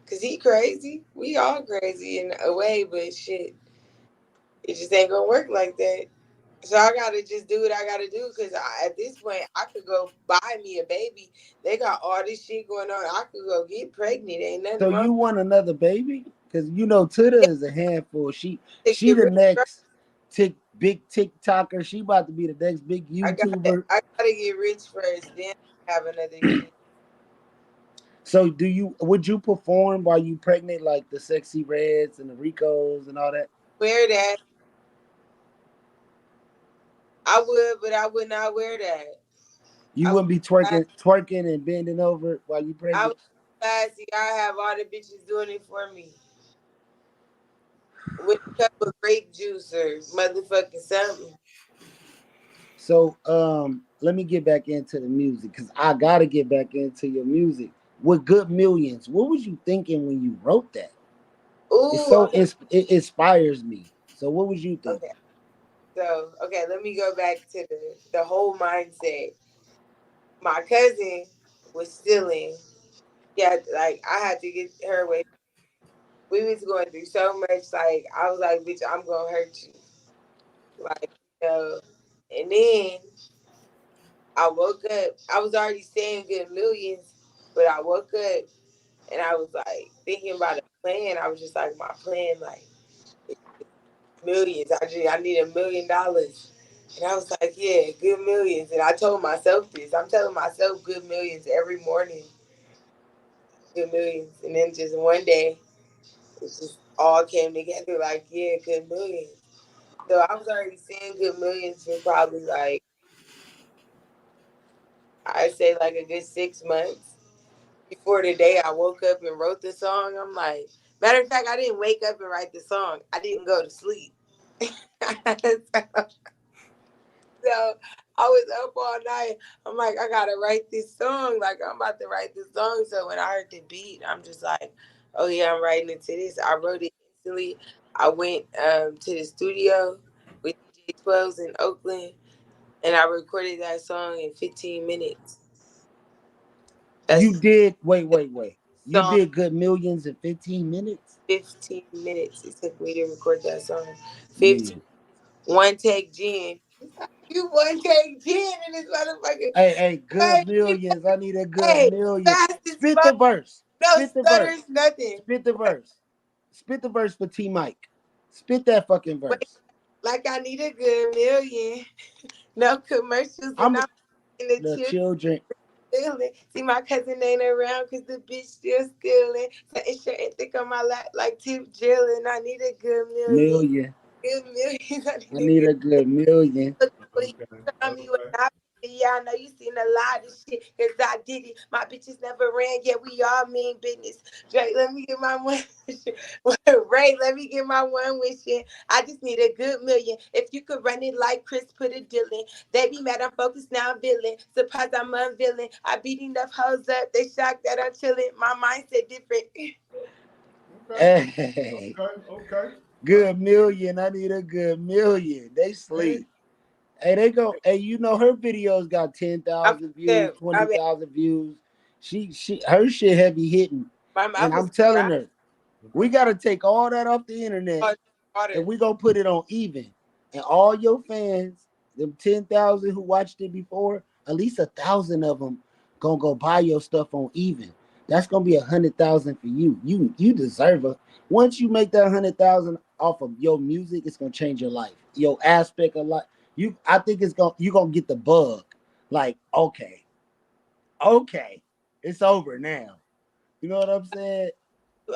Cause he crazy. We all crazy in a way, but shit, it just ain't gonna work like that. So I gotta just do what I gotta do. Cause at this point, I could go buy me a baby. They got all this shit going on. I could go get pregnant. Ain't So nothing wrong. you want another baby? Because you know Twitter Yeah, is a handful. to She get the rich first. next big TikToker. She about to be the next big I gotta, YouTuber. I gotta get rich first. Then have another kid. So would you perform while you pregnant like the Sexy Reds and the Ricos and all that? Wear that. I would, but I would not wear that. You I would. wouldn't be twerking and bending over while you I pregnant. was classy. I have all the bitches doing it for me with a cup of grape juice or motherfucking something. So let me get back into the music because I gotta get back into your music. With Good Millions, what was you thinking when you wrote that? Ooh, okay, It inspires me. So what was you okay. thinking? So, okay, let me go back to the whole mindset. My cousin was stealing. Yeah, like I had to get her away. We was going through so much. Like I was like, bitch, I'm gonna hurt you. Like, And then I woke up. I was already saying good millions, but I woke up and I was like thinking about a plan. I was just like, my plan, like millions. I need $1 million. And I was like, yeah, good millions. And I told myself this. I'm telling myself good millions every morning. Good millions. And then just one day, it just all came together like, yeah, good millions. So I was already seeing good millions for probably like, I'd say like a good 6 months. Before the day I woke up and wrote the song, I'm like, matter of fact, I didn't wake up and write the song. I didn't go to sleep. So I was up all night. I'm like, I gotta write this song. Like I'm about to write this song. So when I heard the beat, I'm just like, oh yeah, I'm writing it to this. I wrote it instantly. I went to the studio with DJ 12s in Oakland, and I recorded that song in 15 minutes. You That's did the wait. You song. did Good Millions in 15 minutes? 15 minutes it took me to record that song. 15 Yeah. one take Jen. You one take Jen in this motherfucker. Hey, Good Hey, Millions. I need a good hey, million. fast as Spit the fuck. verse. No Spit the verse. stutters, nothing. Spit the verse. Spit the verse for T Mike. Spit that fucking Wait, verse. like I need a good million. No commercials and I'm I'm in the the children children stealing. See, my cousin ain't around because the bitch still stealing. So it's sure and thick on my lap like tip drilling. I need a good million. million. Good millions. I I need a need good a good million. look what he Okay. tell me when Okay. I yeah, I know you seen a lot of shit because I did it. My bitches never ran, yet we all mean business. Drake, let me get my one wish. Ray, let me get my one wish in. I just need a good million. If you could run it like Chris, put a deal in. They be mad, I'm focused now, I'm villain. Surprised I'm unveiling. I beat enough hoes up, they shocked that I'm chilling. My mindset different. Okay. Hey, Okay. Okay. Okay. good million. I need a good million. They Hey. sleep. Hey, they go. Hey, her videos got ten I'm thousand views, fucked up. twenty I mean, thousand views. Her shit heavy hitting, my mouth and was I'm telling dry. her we Okay. gotta take all that off the internet Oh, and water. we gonna put it on even. And all your fans, them 10,000 who watched it before, at least 1,000 of them gonna go buy your stuff on even. That's gonna be 100,000 for you. You deserve it. Once you make that 100,000 off of your music, it's gonna change your life. Your aspect of life. I think you gonna get the bug. Like, okay, it's over now. You know what I'm saying?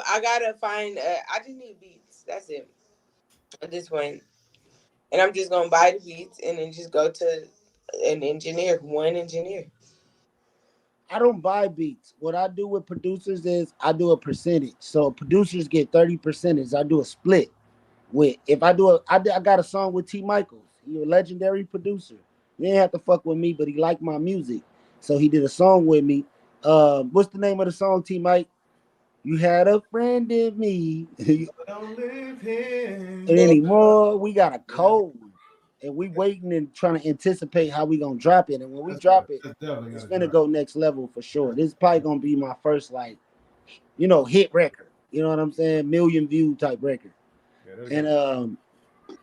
I gotta find. I just need beats. That's it. At this point, and I'm just gonna buy the beats and then just go to an engineer, one engineer. I don't buy beats. What I do with producers is I do a percentage. So producers get 30 percentage. I do a split with if I got a song with T Michaels. He's a legendary producer. He didn't have to fuck with me, but he liked my music. So he did a song with me. What's the name of the song, T Mike? You had a friend in me. I don't live here. Yeah. Anymore. We got a Yeah. cold one. and we waiting and trying to anticipate how we gonna drop it. And when we That's good. drop it, That's definitely it's gotta gonna drop. go next level for sure. This is probably gonna be my first like, hit record. You know what I'm saying? Million view type record. Yeah, that'll And go.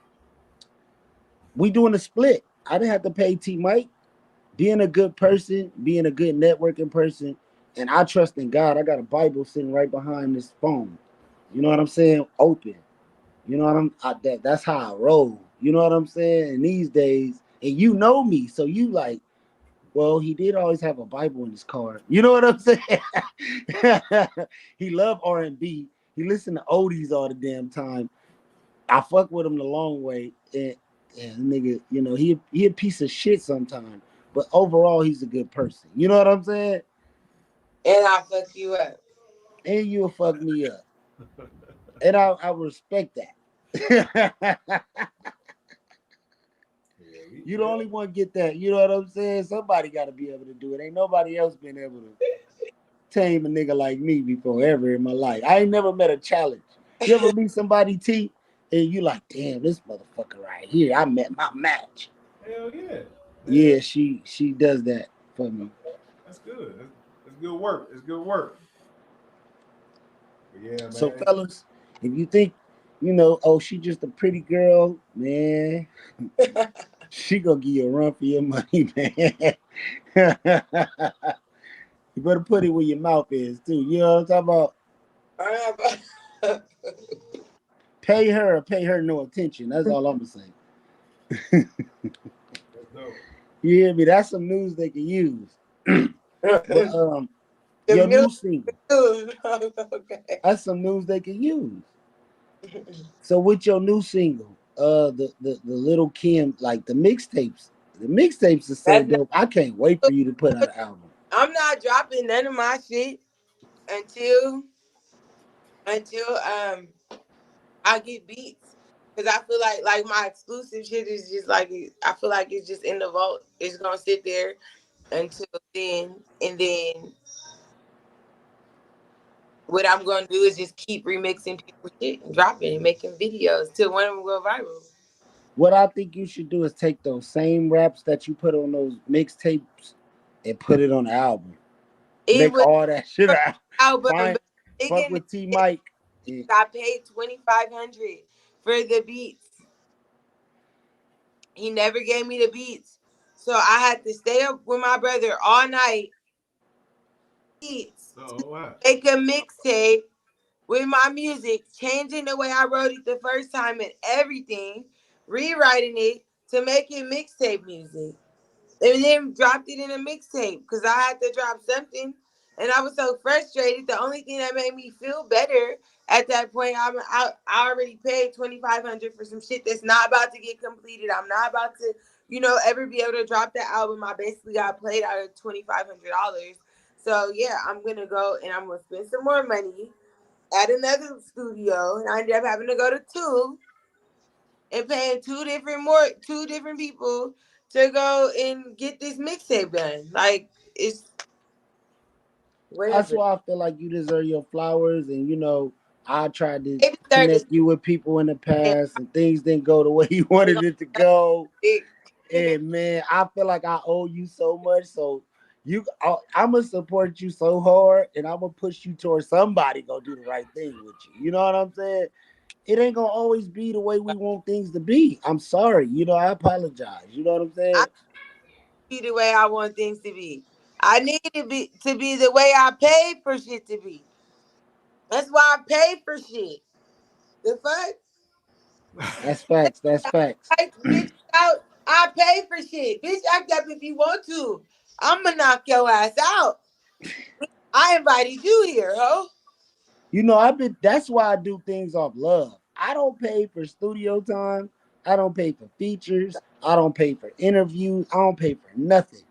we doing a split. I didn't have to pay T Mike. Being a good person, being a good networking person, and I trust in God. I got a Bible sitting right behind this phone. You know what I'm saying? Open. You know what that's how I roll. You know what I'm saying? And these days, and you know me, so you like, well, he did always have a Bible in his car. You know what I'm saying? He loved R&B. He listened to oldies all the damn time. I fuck with him the long way, and nigga, he a piece of shit sometimes, but overall he's a good person. You know what I'm saying? And I fuck you up. And you'll fuck me up, and I respect that. Yeah, You the only one get that. You know what I'm saying? Somebody got to be able to do it. Ain't nobody else been able to tame a nigga like me before ever in my life. I ain't never met a challenge. You ever meet somebody T and you like, damn, this motherfucker right here, I met my match. hell yeah. Hell, Yeah, she does that for me. that's good. That's good work. It's good work. But yeah, So man. fellas, if you think, oh, she just a pretty girl, man, she gonna give you a run for your money, man. You better put it where your mouth is too. You know what I'm talking about? Pay her no attention. That's all I'm gonna say. That's dope. You hear me? That's some news they can use. But The your milk new single, too. Okay. that's some news they can use. So with your new single, the little Kim, like the mixtapes are so That's not. dope. I can't wait for you to put out an album. I'm not dropping none of my shit until until I get beats. Cause I feel like my exclusive shit is just like I feel like it's just in the vault. It's gonna sit there until then, and then what I'm gonna do is just keep remixing people's shit and dropping and making videos till one of them go viral. What I think you should do is take those same raps that you put on those mixtapes and put it on the album. It Make was all that shit an out. album, Fine, but fuck again, with T Mike. I paid 2,500 for the beats. He never gave me the beats, so I had to stay up with my brother all night. Beats to So what? make a mixtape with my music, changing the way I wrote it the first time and everything, rewriting it to make it mixtape music. And then dropped it in a mixtape because I had to drop something. And I was so frustrated. The only thing that made me feel better at that point, I already paid 2,500 for some shit that's not about to get completed. I'm not about to, ever be able to drop that album. I basically got played out of $2,500. So yeah, I'm gonna go and I'm gonna spend some more money at another studio, and I ended up having to go to two and paying two different people to go and get this mixtape done. Like it's That's whatever. why I feel like you deserve your flowers. And I tried to They deserve connect this you with people in the and past, and things didn't go the way you you wanted know it to go. it, And man, I feel like I owe you so much. So I'm gonna support you so hard, and I'm gonna push you towards somebody gonna do the right thing with you. You know what I'm saying? It ain't gonna always be the way we want things to be. I'm sorry. I apologize. You know what I'm I saying? be the way I want things to be. I need to be the way I paid for shit to be. That's why I paid for shit. The fuck? That's facts. That's facts. Like bitch out. I pay for shit. Bitch act up if you want to. I'ma knock your ass out. I invited you here, ho. I've been. That's why I do things off love. I don't pay for studio time. I don't pay for features. I don't pay for interviews. I don't pay for nothing.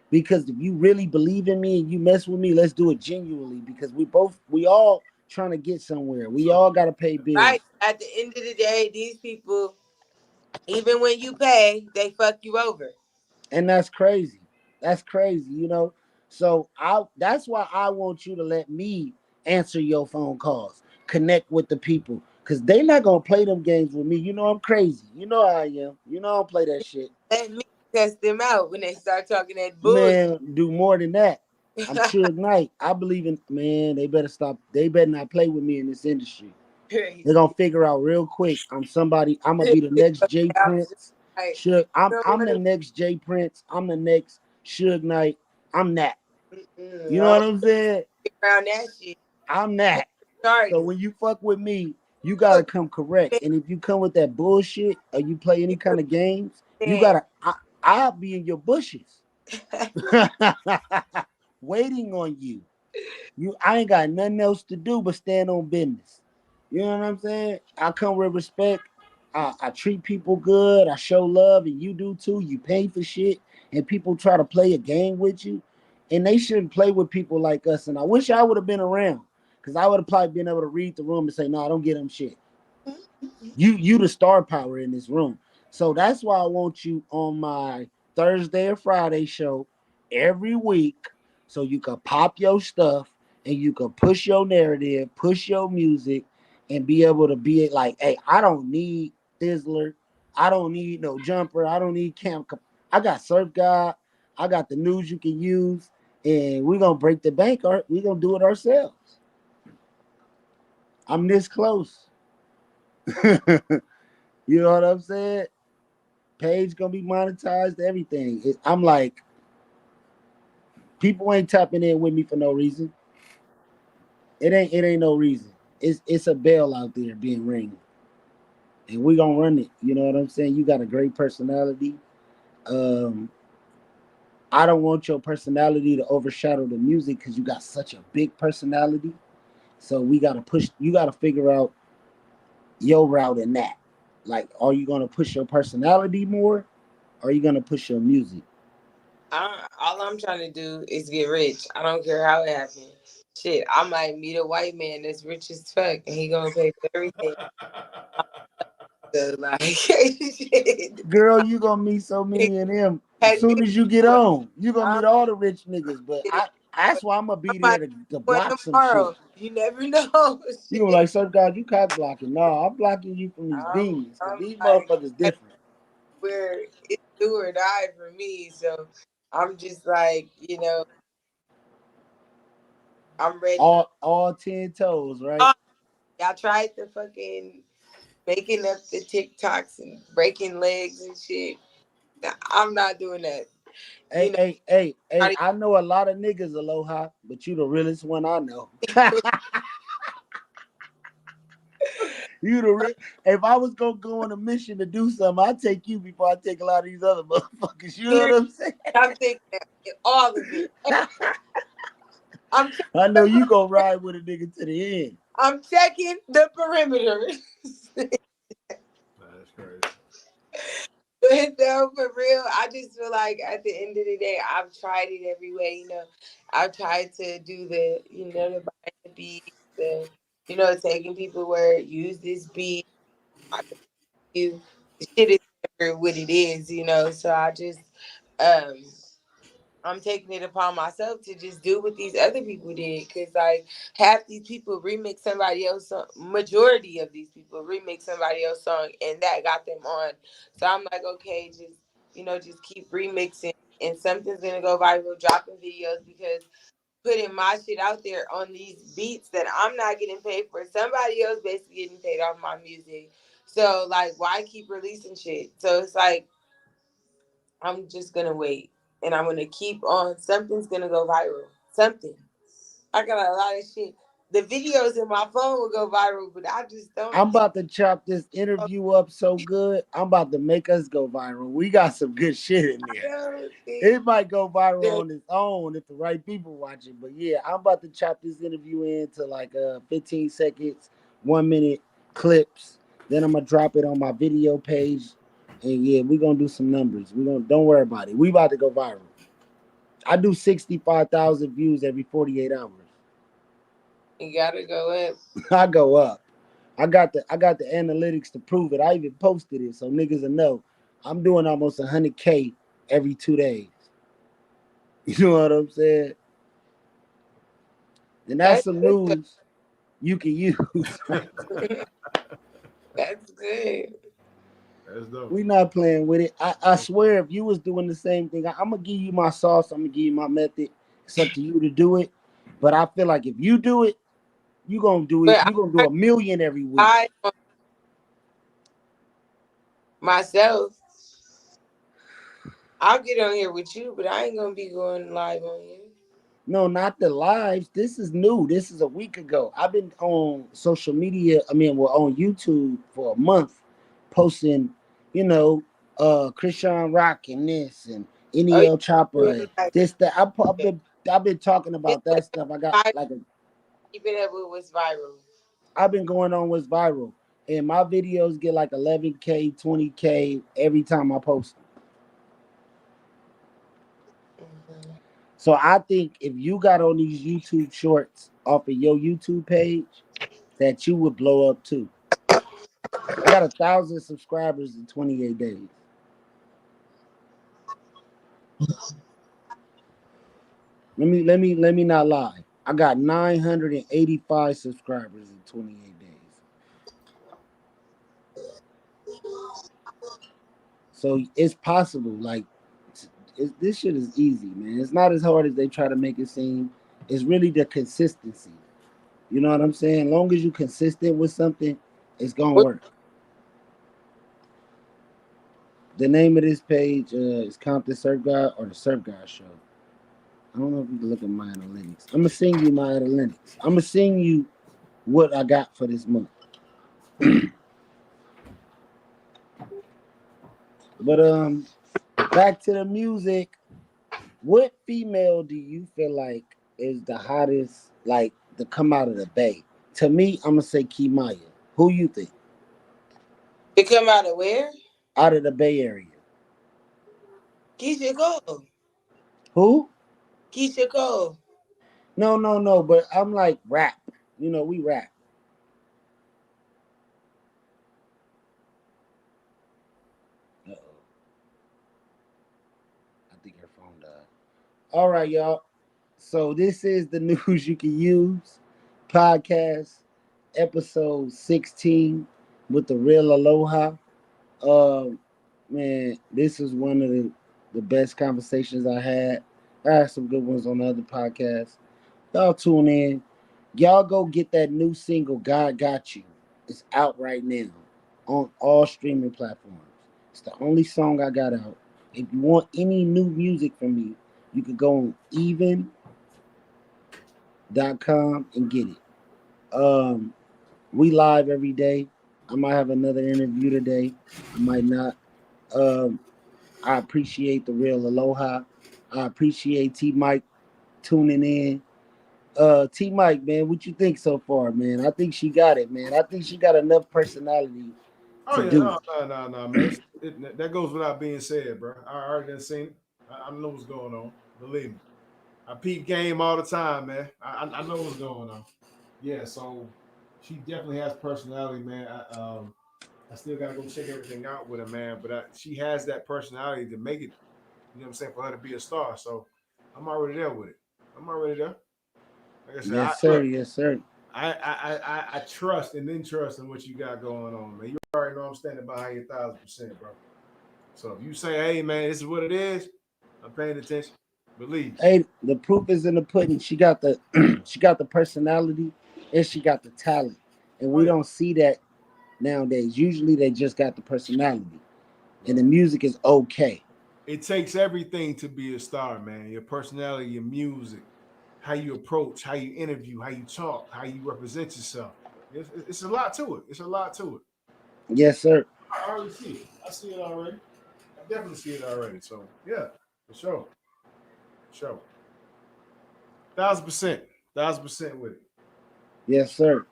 Because if you really believe in me and you mess with me, let's do it genuinely. Because we all trying to get somewhere. We So all got to pay bills, Right. At the end of the day, these people, even when you pay, they fuck you over. and that's crazy. That's crazy. So that's why I want you to let me answer your phone calls, connect with the people. Cause they not gonna play them games with me. You know I'm crazy. You know I am. You know I don't play that shit. Let me test them out when they start talking that bullshit. Man, do more than that. I'm Suge Knight. I believe in man. They better stop. They better not play with me in this industry. They're gonna Crazy. figure out real quick. I'm somebody. I'm gonna be the next Jay I'm just Prince. like, Suge. I'm you know I'm what? the next Jay Prince. I'm the next Suge Knight. I'm that. Mm-mm, You I know what don't I'm saying? be around that shit. I'm that. So Retarded. when you fuck with me, you gotta Look, come correct. man, And if you come with that bullshit or you play any you kind of games, you understand. gotta. I'll be in your bushes, waiting on you. I ain't got nothing else to do but stand on business. You know what I'm saying? I come with respect. I treat people good. I show love, and you do too. You pay for shit, and people try to play a game with you, and they shouldn't play with people like us. And I wish I would have been around, because I would have probably been able to read the room and say, "No, I don't get them shit." You the star power in this room. So that's why I want you on my Thursday or Friday show every week so you can pop your stuff and you can push your narrative, push your music, and be able to be like, hey, I don't need Thizzler. I don't need no jumper. I don't need Cam. I got Surfgod. I got the news you can use. And we're gonna break the bank or we're gonna do it ourselves. I'm this close. You know what I'm saying? Page gonna be monetized, everything. I'm like, people ain't tapping in with me for no reason. It ain't no reason. It's a bell out there being ring, and we gonna run it. You know what I'm saying? You got a great personality. Um, I don't want your personality to overshadow the music because you got such a big personality. So we gotta push. You gotta figure out your route in that. Like, are you gonna push your personality more? Or are you gonna push your music? All I'm trying to do is get rich. I don't care how it happens. Shit, I might meet a white man that's rich as fuck, and he gonna pay for everything. So like, shit. Girl, you gonna meet so many of them. As Had soon me as you get one, on, you gonna I meet all the rich niggas. But get it. I that's why I'm gonna be I there to might block some shit. tomorrow. You never know. You gonna be Shit. like, Sir God, you cock blocking. No, I'm blocking you from these I'm, demons. Cause I'm these like, motherfuckers that's different. where it's do or die for me. So I'm just like, I'm ready. All 10 toes, right? Oh, y'all tried the fucking making up the TikToks and breaking legs and shit. Nah, I'm not doing that. Hey, You know, hey, hey, hey, I I know a lot of niggas aloha, but you the realest one I know. You the real. If I was gonna go on a mission to do something, I'd take you before I take a lot of these other motherfuckers. You know what serious. I'm saying? I'm thinking all of it. I'm checking I know the you gonna ride with a nigga to the end. I'm checking the perimeter. That's crazy. But no, for real, I just feel like at the end of the day, I've tried it every way. I've tried to do the buying the beats, taking people where use this beat. I you the shit is never what it is. So um I'm taking it upon myself to just do what these other people did, because like half these people remix somebody else song, majority of these people remix somebody else's song, and that got them on. So I'm like, okay, just keep remixing, and something's gonna go viral, dropping videos, because putting my shit out there on these beats that I'm not getting paid for, somebody else basically getting paid off my music. So like, why keep releasing shit? So it's like, I'm just gonna wait, and I'm gonna keep on. Something's gonna go viral. Something. I got a lot of shit. The videos in my phone will go viral, but I just don't I'm think. about to chop this interview up so good. I'm about to make us go viral. We got some good shit in I there. don't think It might go viral that. on its own if the right people watch it. But yeah, I'm about to chop this interview into like 15 seconds, 1 minute clips. Then I'm gonna drop it on my video page. And yeah, we're gonna do some numbers. We gonna don't worry about it. We about to go viral. I do 65,000 views every 48 hours. You gotta go up. I go up. I got the analytics to prove it. I even posted it so niggas will know. I'm doing almost 100K every 2 days. You know what I'm saying? And that's That's some good though. news. you can use. That's good. That's dope. We not playing with it. I swear, if you was doing the same thing, I'm gonna give you my sauce. I'm gonna give you my method. It's up to you to do it. But I feel like if you do it, you gonna do it. But You gonna do a million every week. I myself, I'll get on here with you, but I ain't gonna be going live on here. No, not the lives. This is new. This is a week ago. I've been on social media. I mean, we're on YouTube for a month, posting, you know, Christian Rock and this and Oh, NEL Chopper you and like this that. I've been talking it's about what that stuff. I got viral. like a Keeping up with what's viral. I've been going on what's viral, and my videos get like 11K, 20K every time I post them. Mhm. So I think if you got on these YouTube shorts off of your YouTube page, that you would blow up too. I got 1,000 subscribers in 28 days. Let me not lie. I got 985 subscribers in 28 days. So it's possible. Like this shit is easy, man. It's not as hard as they try to make it seem. It's really the consistency. You know what I'm saying? Long as you consistent with something, it's gonna What work. The name of this page is Compton Surfgod or the Surfgod Show. I don't know if you can look at my analytics. I'm gonna send you my analytics. I'm gonna send you what I got for this month. But back to the music. What female do you feel like is the hottest, like to come out of the Bay? To me, I'm gonna say Kimaya. Who you think to come out of where? out of the Bay Area? Keisha Cole. Who? Keisha Cole. No, no, no. But I'm like rap. You know, we rap. Uh-oh. I think her phone died. All right, y'all. So this is the news you can use podcast episode 16 with the real Aloha. Um, man, this is one of the best conversations I had. I had some good ones on the other podcasts. Y'all tune in. Y'all go get that new single, God Got You. It's out right now on all streaming platforms. It's the only song I got out. If you want any new music from me, you could go on even.com and get it. Um, we live every day. I might have another interview today. I might not. Um, I appreciate the real Aloha. I appreciate T Mike tuning in. T Mike, man, what you think so far, man? I think she got it, man. I think she got enough personality Oh to yeah, do no, it. no, no, no, man. That goes without being said, bro. I already done seen it. I know what's going on. Believe me, I peep game all the time, man. I know what's going on. Yeah, so she definitely has personality, man. I still gotta go check everything out with her, man. But she has that personality to make it. You know what I'm saying? For her to be a star. So I'm already there with it. I'm already there. Like I said, Yes, sir. Yes, sir. I trust and then trust in what you got going on, man. You already know I'm standing behind you 1,000%, bro. So if you say, hey man, this is what it is, I'm paying attention. Believe. Hey, the proof is in the pudding. She got the she got the personality and she got the talent. And Oh we yeah. don't see that nowadays. Usually they just got the personality. And the Bro. music is okay. It takes everything to be a star, man. Your personality, your music, how you approach, how you interview, how you talk, how you represent yourself. It's a lot to it. It's a lot to it. Yes, sir. I already see it. I see it already. I definitely see it already. So yeah, for sure. For sure. 1,000%. 1,000% with it. Yes, sir.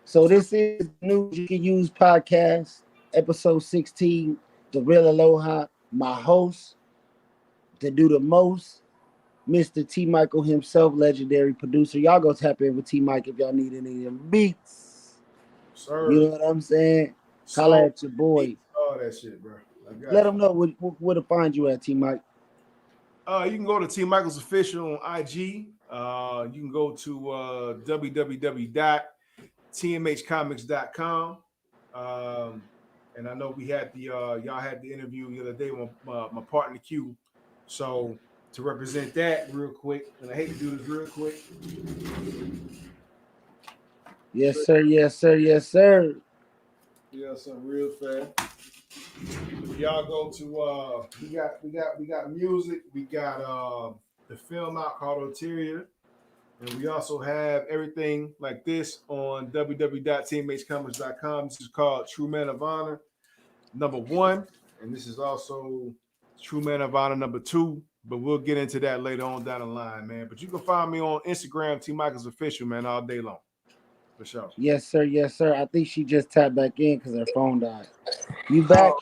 So this is the News You Can Use podcast, episode 16, The Real Aloha. My host, to do the most, Mr. T. Michael himself, legendary producer. Y'all go tap in with T. Mike if y'all need any of them beats. You Sir. know what I'm saying? Holla So at your boy. all that shit, bro. I Let got you. them know where to find you at, T. Mike. You can go to T Michael's official on IG. You can go to www.tmhcomics.com. And I know we had the y'all had the interview the other day with my partner Q. So to represent that real quick, and I hate to do this real quick. Yes, sir. Yes, sir. Yes, sir. Yeah, some real fast. Y'all go to we got music, we got the film out called Ulterior, and we also have everything like this on www.tmhcomics.com. This is called True Man of Honor #1, and this is also True Man of Honor #2. But we'll get into that later on down the line, man. But you can find me on Instagram, T Michaels Official, man, all day long. For sure. Yes, sir. Yes, sir. I think she just tapped back in because her phone died. You Oh, back,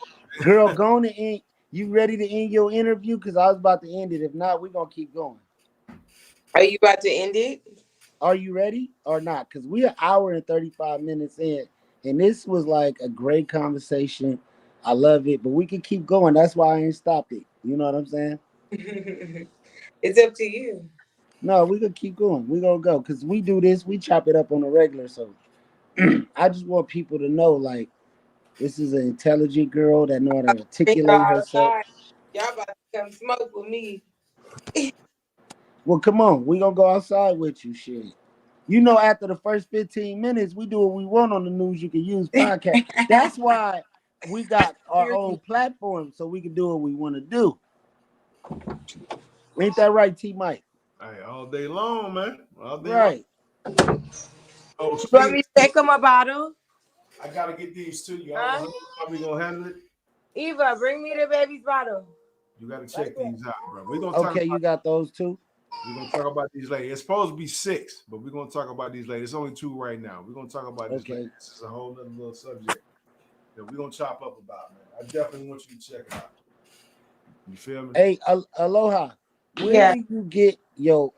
girl? Going to end. You ready to end your interview? Because I was about to end it. If not, we're gonna keep going. Are you about to end it? Are you ready or not? Because we're an hour and 35 minutes in, and this was like a great conversation. I love it, but we can keep going. That's why I ain't stopped it. You know what I'm saying? It's up to you. No, we could keep going. We gonna go because we do this. We chop it up on a regular. So I just want people to know, like, this is an intelligent girl that know how to Bring her articulate herself. outside. Y'all about to come smoke with me. Well, come on, we gonna go outside with you, shit. You know, after the first 15 minutes, we do what we want on the News You Can Use podcast. That's why we got our own platform so we can do what we want to do. Ain't that right, T Mike? hey, all day long, man. All day long. Right. Oh, You want speaking me to take him a bottle? I gotta get these to you. I don't know Huh? how we gonna handle it. Eva, bring me the baby's bottle. You gotta Right check there. these out, bro. Okay, you got those two. We're gonna talk about these later. It's supposed to be 6, but we're gonna talk about these later. It's only 2 right now. We're gonna talk about this later. Okay. This is a whole other little subject that we're gonna chop up about, man. I definitely want you to check it out. You feel me? Hey, Aloha, where Yeah. do you get your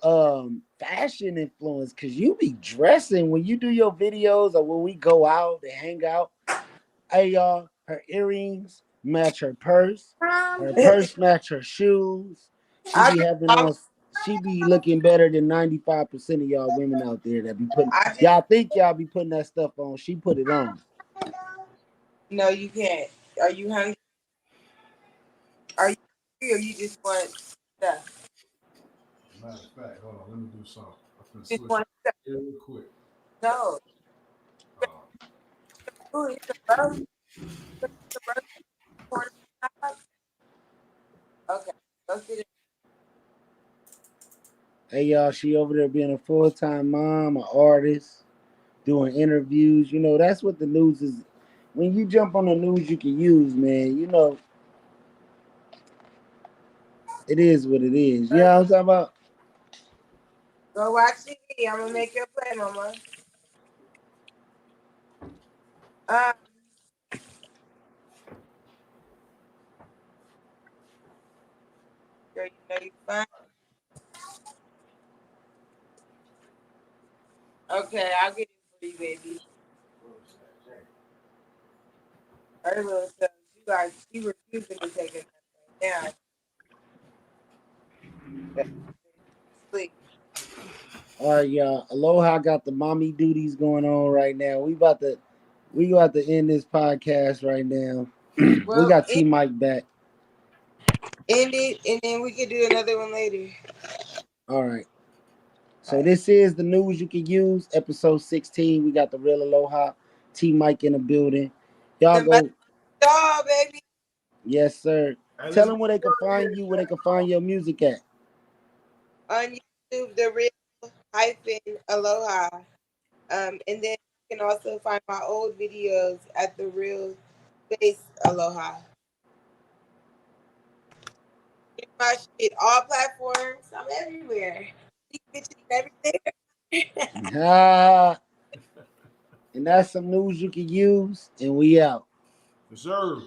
fashion influence? Cause you be dressing when you do your videos or when we go out and hang out. Hey y'all, her earrings match her purse. Her purse match her shoes. She I be just, having I'm, on. She be looking better than 95% of y'all women out there that be putting. I just, Y'all think y'all be putting that stuff on. She put it on. no, you can't. Are you hungry? Are you hungry or you just want stuff? Matter of fact, hold on, let me do something. I'm gonna Just switch want stuff. here real quick. No. Uh, Ooh, it's a roast. It's a roast corn dog. Okay. Go sit Hey y'all, she over there being a full-time mom, an artist, doing interviews. You know, that's what the news is. When you jump on the news, you can use, man. You know, it is what it is. You know down. what I'm talking about? Go watch TV. I'm gonna make your play, mama. Um, girl, you know you fine. Okay, I'll get it for you, baby. Her little stuff. You refusing to take it right now. Sleep. All right, y'all. Aloha got the mommy duties going on right now. We about to end this podcast right now. We Well, got T Mike back. end it, and then we can do another one later. All right. All So right. this is the news you can use, episode 16. We got the real Aloha, T Mike in the building. Y'all The mother go, dog, baby. yes, sir. hey, Tell let's them get where they can find you, where they can find your music at. On YouTube, the real hyphen aloha. And then you can also find my old videos at the real space aloha. Get my shit, all platforms. I'm everywhere. These bitches everywhere. Ah, and that's some news you can use, and we out. Reserve.